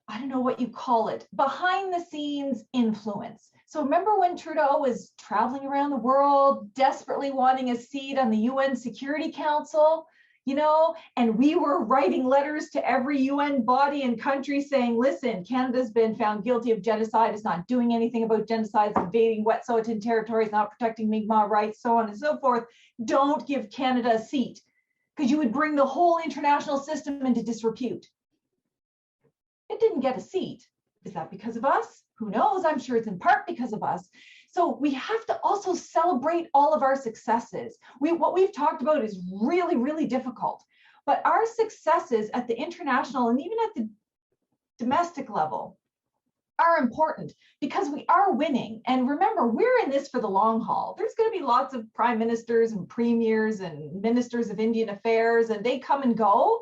I don't know what you call it, behind the scenes influence. So remember when Trudeau was traveling around the world, desperately wanting a seat on the UN Security Council, you know, and we were writing letters to every UN body and country saying, listen, Canada's been found guilty of genocide, it's not doing anything about genocide, it's invading Wet'suwet'en territories, not protecting Mi'kmaq rights, so on and so forth. Don't give Canada a seat, because you would bring the whole international system into disrepute. It didn't get a seat. Is that because of us? Who knows? I'm sure it's in part because of us. So we have to also celebrate all of our successes. What we've talked about is really, really difficult, but our successes at the international and even at the domestic level are important because we are winning. And remember, we're in this for the long haul. There's going to be lots of prime ministers and premiers and ministers of Indian affairs, and they come and go.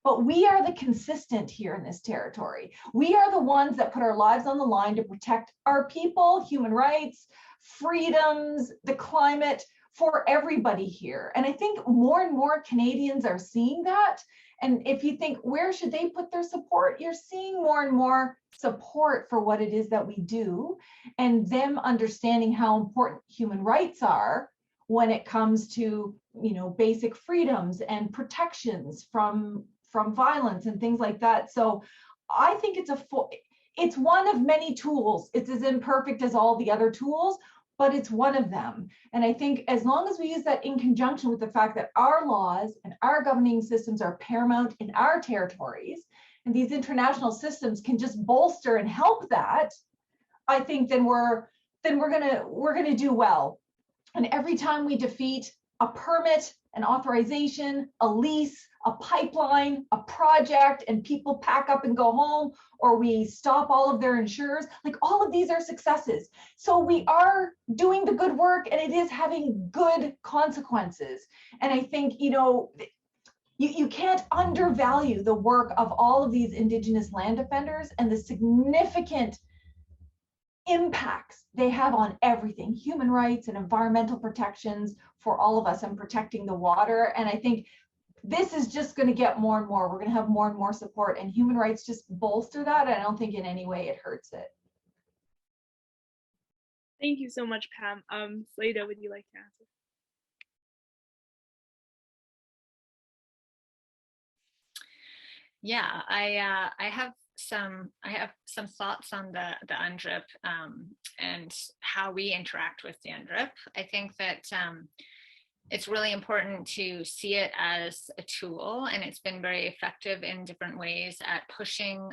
But we are the consistent here in this territory. We are the ones that put our lives on the line to protect our people, human rights, freedoms, the climate, for everybody here. And I think more and more Canadians are seeing that. And if you think, where should they put their support? You're seeing more and more support for what it is that we do, and them understanding how important human rights are when it comes to, you know, basic freedoms and protections from violence and things like that. So I think it's one of many tools. It's as imperfect as all the other tools, but it's one of them. And I think as long as we use that in conjunction with the fact that our laws and our governing systems are paramount in our territories, and these international systems can just bolster and help that, I think then we're gonna do well. And every time we defeat a permit, an authorization, a lease, a pipeline, a project, and people pack up and go home, or we stop all of their insurers, like all of these are successes. So we are doing the good work and it is having good consequences. And I think, you know, you can't undervalue the work of all of these Indigenous land defenders and the significant impacts they have on everything, human rights and environmental protections for all of us, and protecting the water. And I think this is just going to get more and more. We're going to have more and more support, and human rights just bolster that. I don't think in any way it hurts it. Thank you so much, Pam. Slada, would you like to answer? Yeah, I have some thoughts on the UNDRIP and how we interact with the UNDRIP. I think that it's really important to see it as a tool, and it's been very effective in different ways at pushing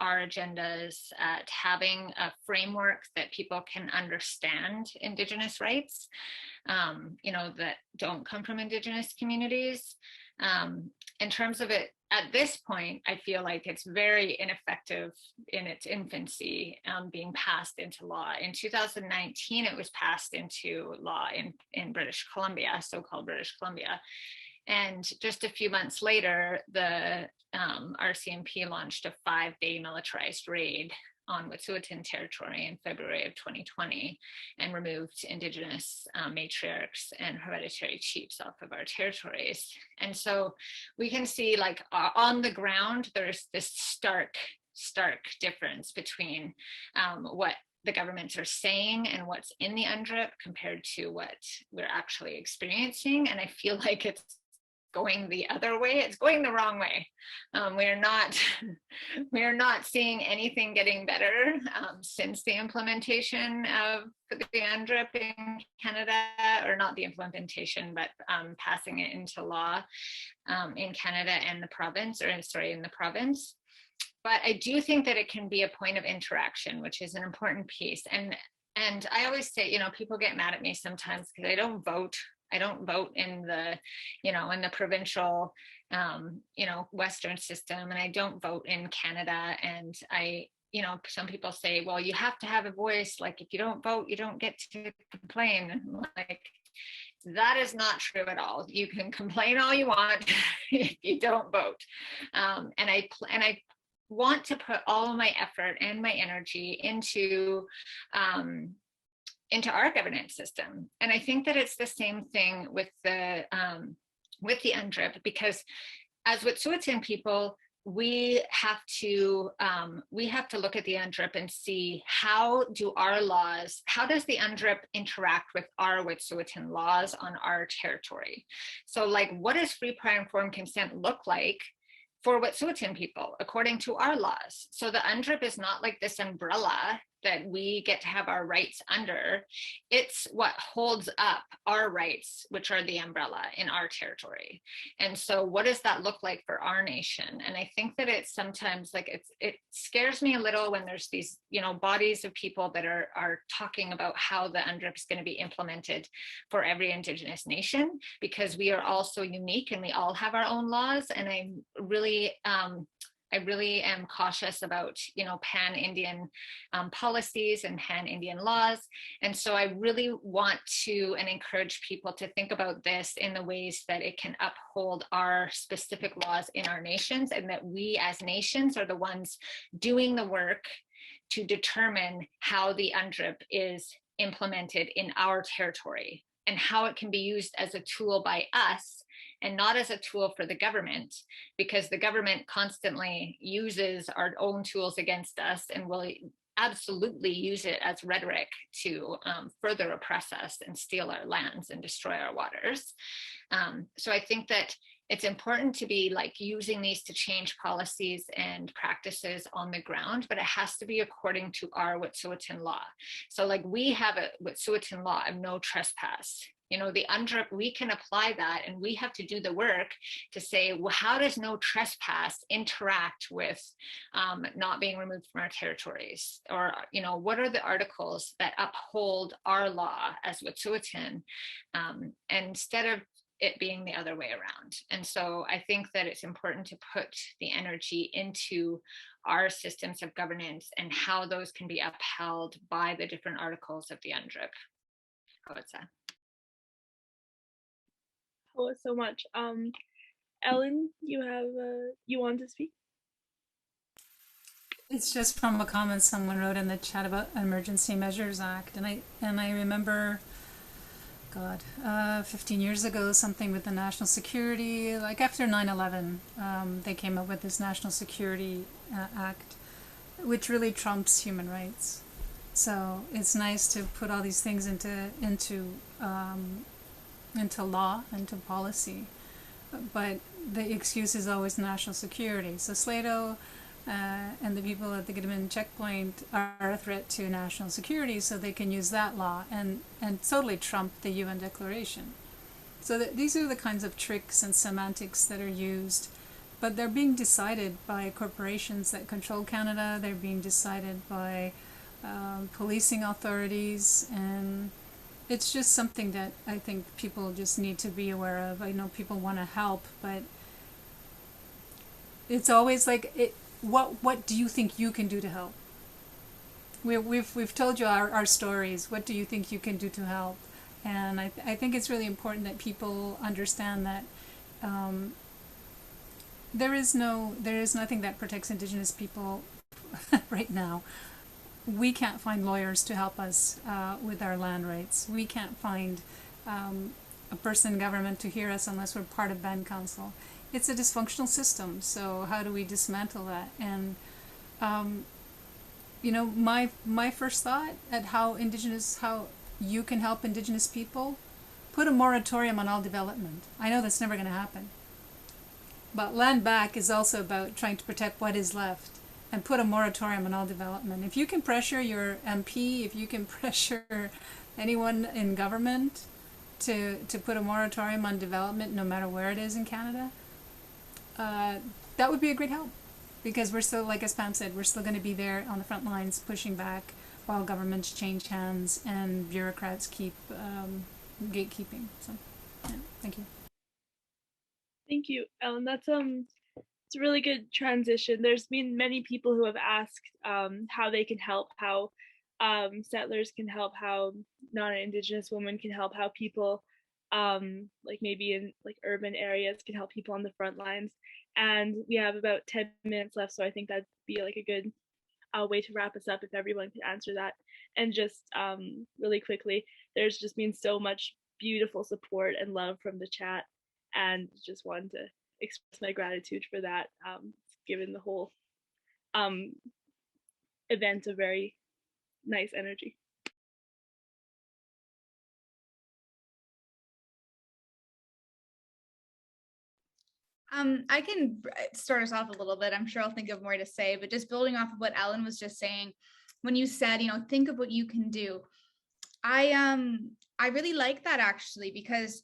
our agendas, at having a framework that people can understand Indigenous rights, that don't come from Indigenous communities. In terms of it, at this point, I feel like it's very ineffective in its infancy, being passed into law. In 2019, it was passed into law in British Columbia, so-called British Columbia. And just a few months later, the RCMP launched a 5-day militarized raid on Wet'suwet'en territory in February of 2020 and removed Indigenous matriarchs and hereditary chiefs off of our territories. And so we can see, like, on the ground, there's this stark difference between what the governments are saying and what's in the UNDRIP compared to what we're actually experiencing. And I feel like it's going the other way. It's going the wrong way. We're not seeing anything getting better since the implementation of the UNDRIP in Canada, or not the implementation, but passing it into law in Canada and the province, in the province. But I do think that it can be a point of interaction, which is an important piece. And I always say, people get mad at me sometimes because I don't vote in the, in the provincial, Western system, and I don't vote in Canada. And some people say, well, you have to have a voice. Like, if you don't vote, you don't get to complain. Like, that is not true at all. You can complain all you want if you don't vote. And I want to put all of my effort and my energy into our governance system. And I think that it's the same thing with the UNDRIP, because as Wet'suwet'en people, we have to look at the UNDRIP and see how does the UNDRIP interact with our Wet'suwet'en laws on our territory. So, like, what does free, prior, and informed consent look like for Wet'suwet'en people according to our laws? So the UNDRIP is not like this umbrella that we get to have our rights under. It's what holds up our rights, which are the umbrella in our territory. And so what does that look like for our nation? And I think that it's sometimes, like, it scares me a little when there's these, bodies of people that are talking about how the UNDRIP is going to be implemented for every Indigenous nation, because we are all so unique and we all have our own laws. And I really am cautious about, pan-Indian policies and pan-Indian laws. And so I really want to and encourage people to think about this in the ways that it can uphold our specific laws in our nations, and that we as nations are the ones doing the work to determine how the UNDRIP is implemented in our territory, and how it can be used as a tool by us and not as a tool for the government, because the government constantly uses our own tools against us and will absolutely use it as rhetoric to further oppress us and steal our lands and destroy our waters. So I think that it's important to be, like, using these to change policies and practices on the ground, but it has to be according to our Wet'suwet'en law. So, like, we have a Wet'suwet'en law of no trespass. The UNDRIP, we can apply that, and we have to do the work to say, well, how does no trespass interact with not being removed from our territories? Or, what are the articles that uphold our law as Wet'suwet'en, instead of it being the other way around. And so I think that it's important to put the energy into our systems of governance and how those can be upheld by the different articles of the UNDRIP. Hello so much. Ellen, you want to speak? It's just from a comment someone wrote in the chat about Emergency Measures Act, and I remember God, 15 years ago, something with the national security, like after 9/11, they came up with this National Security Act, which really trumps human rights. So it's nice to put all these things into law, into policy, but the excuse is always national security. So Slato and the people at the Gidimt'en checkpoint are a threat to national security, so they can use that law and totally trump the UN Declaration. So these are the kinds of tricks and semantics that are used, but they're being decided by corporations that control Canada. They're being decided by policing authorities, and it's just something that I think people just need to be aware of. I know people want to help, but it's always like, what do you think you can do to help? We've told you our stories. What do you think you can do to help? And I think it's really important that people understand that there is nothing that protects Indigenous people right now. We can't find lawyers to help us with our land rights. We can't find a person in government to hear us unless we're part of band council. It's a dysfunctional system, so how do we dismantle that? And my first thought at how you can help Indigenous people, put a moratorium on all development. I know that's never going to happen, but land back is also about trying to protect what is left, and put a moratorium on all development. If you can pressure your MP, if you can pressure anyone in government to put a moratorium on development, no matter where it is in Canada, that would be a great help, because we're still, like as Pam said, we're still going to be there on the front lines pushing back while governments change hands and bureaucrats keep gatekeeping. So, yeah, thank you. Thank you, Ellen. That's it's a really good transition. There's been many people who have asked how they can help, how settlers can help, how non-Indigenous women can help, how people like maybe in like urban areas can help people on the front lines. And we have about 10 minutes left, so I think that'd be like a good way to wrap us up if everyone could answer that. And just really quickly, there's just been so much beautiful support and love from the chat, and just wanted to express my gratitude for that, given the whole event a very nice energy. I can start us off a little bit. I'm sure I'll think of more to say, but just building off of what Ellen was just saying, when you said, think of what you can do. I really like that, actually, because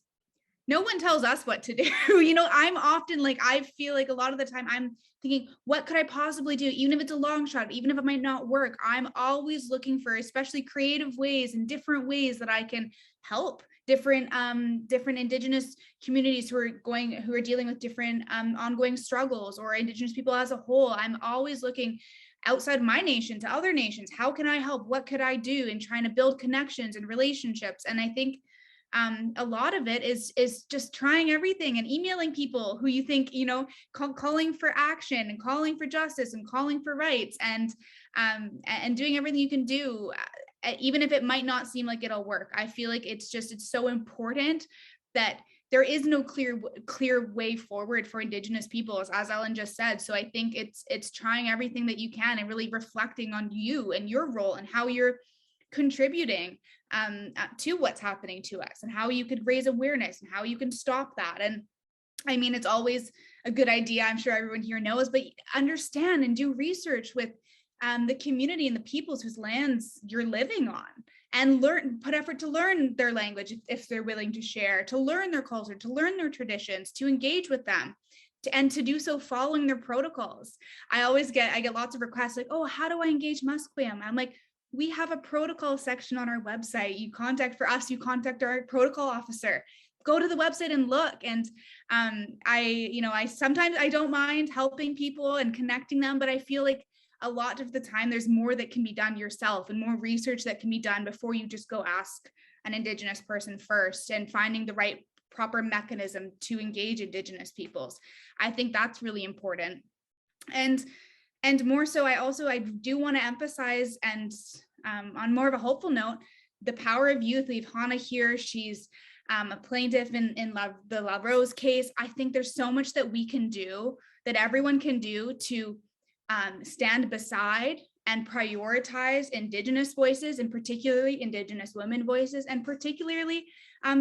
no one tells us what to do. I'm often like, I feel like a lot of the time I'm thinking, what could I possibly do? Even if it's a long shot, even if it might not work, I'm always looking for especially creative ways and different ways that I can help different Indigenous communities who are dealing with different ongoing struggles, or Indigenous people as a whole. I'm always looking outside my nation to other nations. How can I help? What could I do? And trying to build connections and relationships. And I think a lot of it is just trying everything and emailing people who you think, calling for action and calling for justice and calling for rights, and doing everything you can do, even if it might not seem like it'll work. I feel like it's so important that there is no clear way forward for Indigenous peoples, as Ellen just said. So I think it's trying everything that you can and really reflecting on you and your role and how you're contributing to what's happening to us, and how you could raise awareness and how you can stop that. And I mean, it's always a good idea, I'm sure everyone here knows, but understand and do research with the community and the peoples whose lands you're living on, and put effort to learn their language if they're willing to share, to learn their culture, to learn their traditions, to engage with them, and to do so following their protocols. I get lots of requests like, oh, how do I engage Musqueam? I'm like, we have a protocol section on our website. You contact our protocol officer. Go to the website and look. And I sometimes I don't mind helping people and connecting them, but I feel like a lot of the time there's more that can be done yourself and more research that can be done before you just go ask an Indigenous person first, and finding the right proper mechanism to engage Indigenous peoples. I think that's really important. And more so, I do want to emphasize, and on more of a hopeful note, the power of youth. We have Hannah here. She's a plaintiff in the La Rose case. I think there's so much that we can do, that everyone can do to stand beside and prioritize Indigenous voices, and particularly Indigenous women voices, and particularly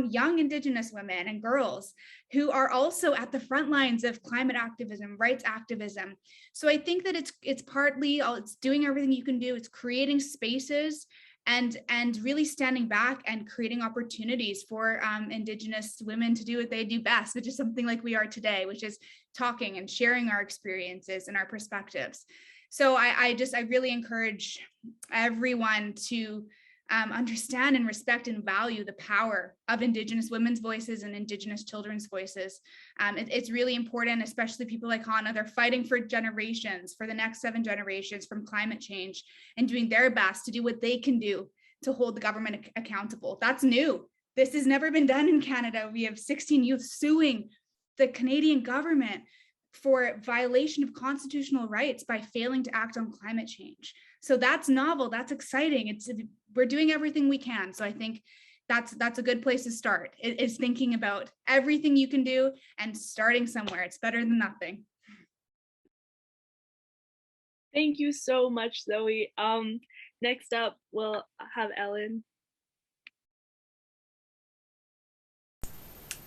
young Indigenous women and girls who are also at the front lines of climate activism, rights activism. So I think that it's partly, it's doing everything you can do, it's creating spaces and really standing back and creating opportunities for Indigenous women to do what they do best, which is something like we are today, which is talking and sharing our experiences and our perspectives. So I really encourage everyone to understand and respect and value the power of Indigenous women's voices and Indigenous children's voices. It's really important, especially people like Hannah. They're fighting for generations, for the next 7 generations from climate change, and doing their best to do what they can do to hold the government accountable. That's new. This has never been done in Canada. We have 16 youth suing the Canadian government for violation of constitutional rights by failing to act on climate change. So that's novel, that's exciting. We're doing everything we can. So I think that's a good place to start, is thinking about everything you can do and starting somewhere. It's better than nothing. Thank you so much, Zoe. Next up, we'll have Ellen.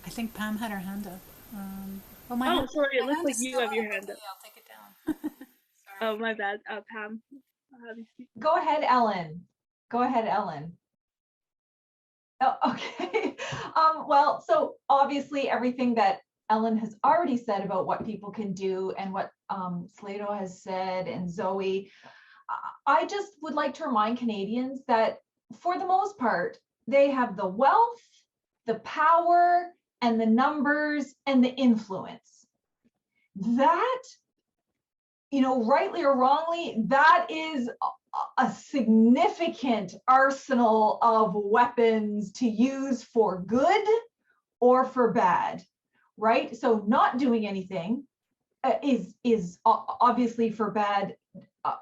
I think Pam had her hand up. Sorry, it looks like you have your hand up. Okay, I'll take it down. Oh, my bad. Pam, I'll have you speak. Go ahead, Ellen. Go ahead, Ellen. Oh, okay. Well, so obviously everything that Ellen has already said about what people can do and what Slato has said and Zoe, I just would like to remind Canadians that for the most part, they have the wealth, the power, and the numbers and the influence. That, rightly or wrongly, that is a significant arsenal of weapons to use for good or for bad, right? So not doing anything is obviously for bad,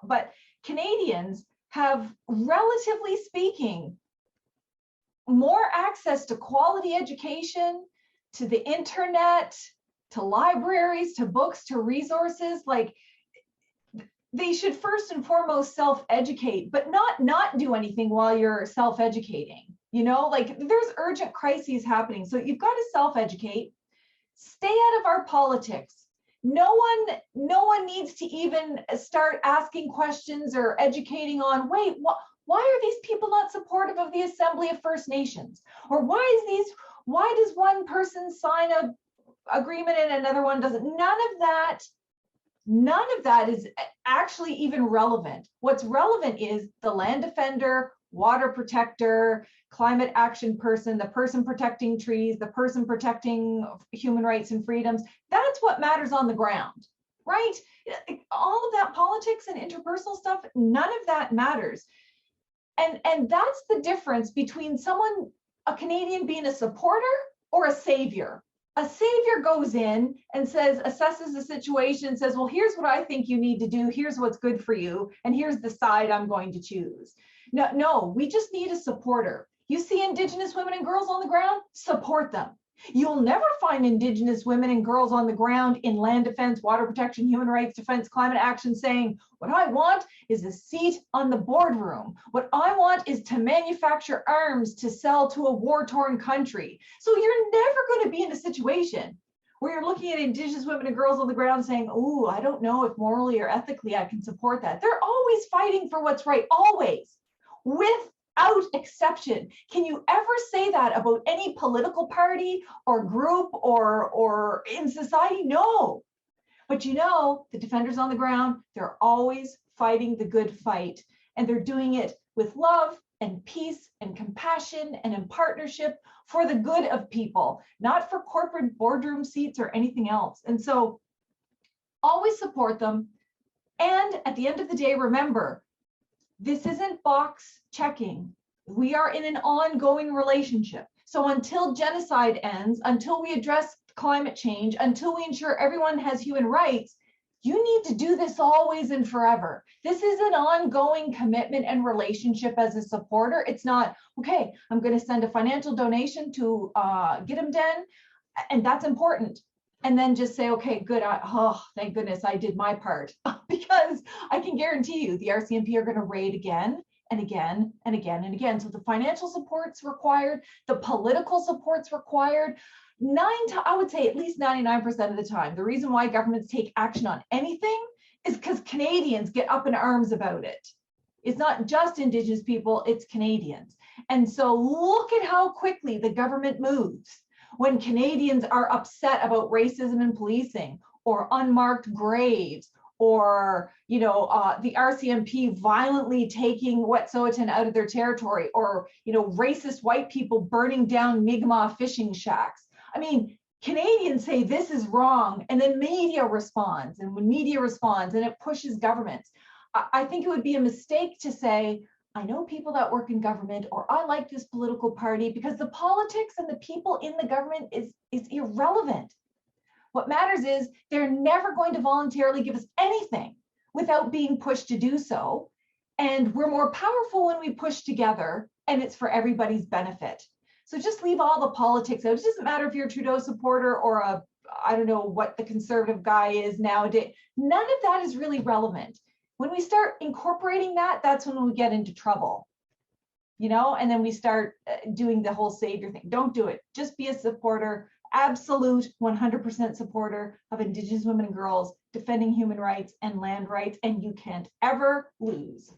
but Canadians have, relatively speaking, more access to quality education, to the internet, to libraries, to books, to resources. Like, they should first and foremost self-educate, but not do anything while you're self-educating. Like, there's urgent crises happening. So you've got to self-educate, stay out of our politics. No one needs to even start asking questions or educating on, wait, why are these people not supportive of the Assembly of First Nations? Or why does one person sign a agreement and another one doesn't? None of that is actually even relevant. What's relevant is the land defender, water protector, climate action person, the person protecting trees, the person protecting human rights and freedoms. That's what matters on the ground, right? All of that politics and interpersonal stuff, none of that matters. And that's the difference between a Canadian being a supporter or a savior. A savior goes in and assesses the situation, says, well, here's what I think you need to do. Here's what's good for you. And here's the side I'm going to choose. No, we just need a supporter. You see Indigenous women and girls on the ground, support them. You'll never find Indigenous women and girls on the ground in land defense, water protection, human rights defense, climate action saying, what I want is a seat on the boardroom. What I want is to manufacture arms to sell to a war-torn country. So you're never going to be in a situation where you're looking at Indigenous women and girls on the ground saying, oh, I don't know if morally or ethically I can support that. They're always fighting for what's right, always, without exception. Can you ever say that about any political party or group or in society? No. But the defenders on the ground, they're always fighting the good fight, and they're doing it with love and peace and compassion and in partnership for the good of people, not for corporate boardroom seats or anything else. And so always support them. And at the end of the day, remember, this isn't box checking. We are in an ongoing relationship. So until genocide ends, until we address climate change, until we ensure everyone has human rights, You need to do this always and forever. This is an ongoing commitment and relationship as a supporter. It's not, okay, I'm going to send a financial donation to get them done, and that's important. And then just say, okay, good. Oh, thank goodness I did my part. Because I can guarantee you the RCMP are going to raid again and again and again and again. So the financial support's required, the political support's required. I would say at least 99% of the time, the reason why governments take action on anything is because Canadians get up in arms about it. It's not just Indigenous people, it's Canadians. And so look at how quickly the government moves when Canadians are upset about racism in policing or unmarked graves, or the RCMP violently taking Wet'suwet'en out of their territory, or racist white people burning down Mi'kmaq fishing shacks. I mean, Canadians say this is wrong, and then media responds, and when media responds, and it pushes governments. I think it would be a mistake to say, I know people that work in government, or I like this political party, because the politics and the people in the government is irrelevant. What matters is they're never going to voluntarily give us anything without being pushed to do so. And we're more powerful when we push together, and it's for everybody's benefit. So just leave all the politics out. It doesn't matter if you're a Trudeau supporter or I don't know what the conservative guy is nowadays. None of that is really relevant. When we start incorporating that, that's when we get into trouble, and then we start doing the whole savior thing. Don't do it. Just be a supporter, absolute 100% supporter of Indigenous women and girls defending human rights and land rights, and you can't ever lose.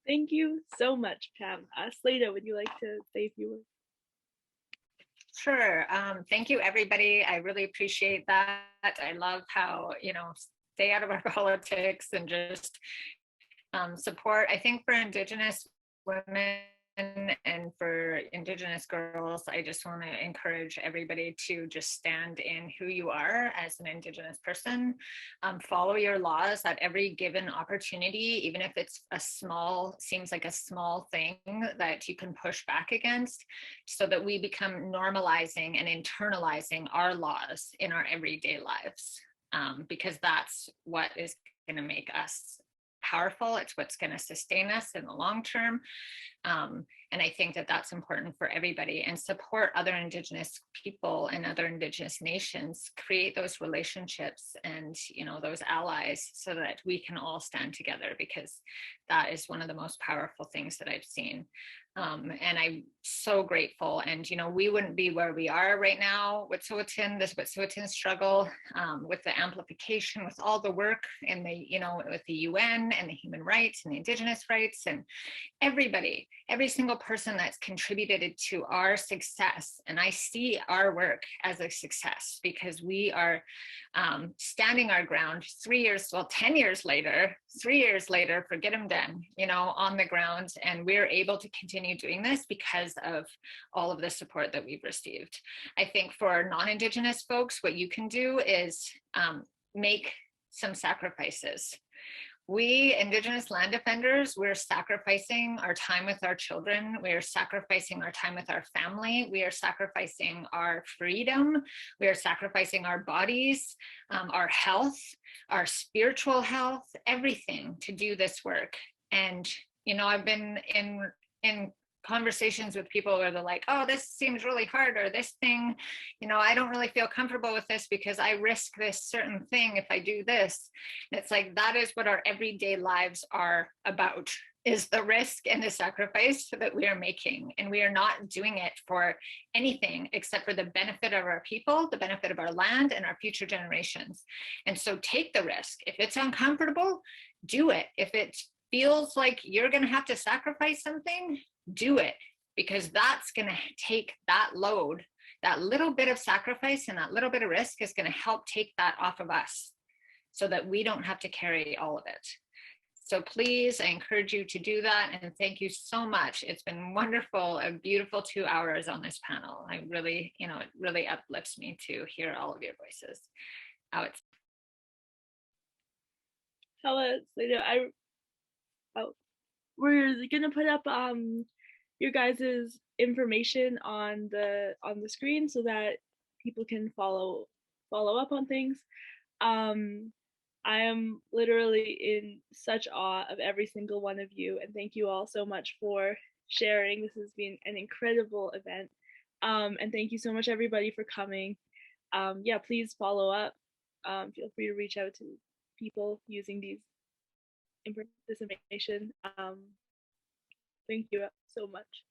Thank you so much, Pam. Slada, would you like to say a few words? Sure. Thank you, everybody. I really appreciate that. I love how, stay out of our politics and just support. I think for Indigenous women and for Indigenous girls, I just want to encourage everybody to just stand in who you are as an Indigenous person. Follow your laws at every given opportunity, even if it's seems like a small thing that you can push back against, so that we become normalizing and internalizing our laws in our everyday lives, because that's what is going to make us powerful. It's what's going to sustain us in the long term. And I think that that's important for everybody, and support other Indigenous people and other Indigenous nations, create those relationships and, those allies, so that we can all stand together, because that is one of the most powerful things that I've seen. And I'm so grateful. And, we wouldn't be where we are right now with this Wet'suwet'en struggle, with the amplification, with all the work in the, with the UN and the human rights and the Indigenous rights, and everybody, every single person that's contributed to our success. And I see our work as a success, because we are standing our ground 10 years later, 3 years later, for Get 'em Done, on the ground. And we're able to continue doing this because of all of the support that we've received. I think for non-Indigenous folks, what you can do is make some sacrifices. We Indigenous land defenders, we're sacrificing our time with our children. We're sacrificing our time with our family. We are sacrificing our freedom. We are sacrificing our bodies, our health, our spiritual health, everything to do this work. And, I've been in conversations with people where they're like, oh, this seems really hard, or this thing, I don't really feel comfortable with this because I risk this certain thing if I do this. And it's like, that is what our everyday lives are about, is the risk and the sacrifice that we are making. And we are not doing it for anything except for the benefit of our people, the benefit of our land, and our future generations. And so take the risk. If it's uncomfortable, do it. If it feels like you're going to have to sacrifice something, do it, because that's going to take that load. That little bit of sacrifice and that little bit of risk is going to help take that off of us, so that we don't have to carry all of it. So please, I encourage you to do that. And thank you so much. It's been wonderful, a beautiful 2 hours on this panel. I really, it really uplifts me to hear all of your voices. We're gonna put up your guys' information on the screen, so that people can follow follow up on things. I am literally in such awe of every single one of you, and thank you all so much for sharing. This has been an incredible event, and thank you so much everybody for coming. Yeah, please follow up. Feel free to reach out to people using this information. Thank you so much.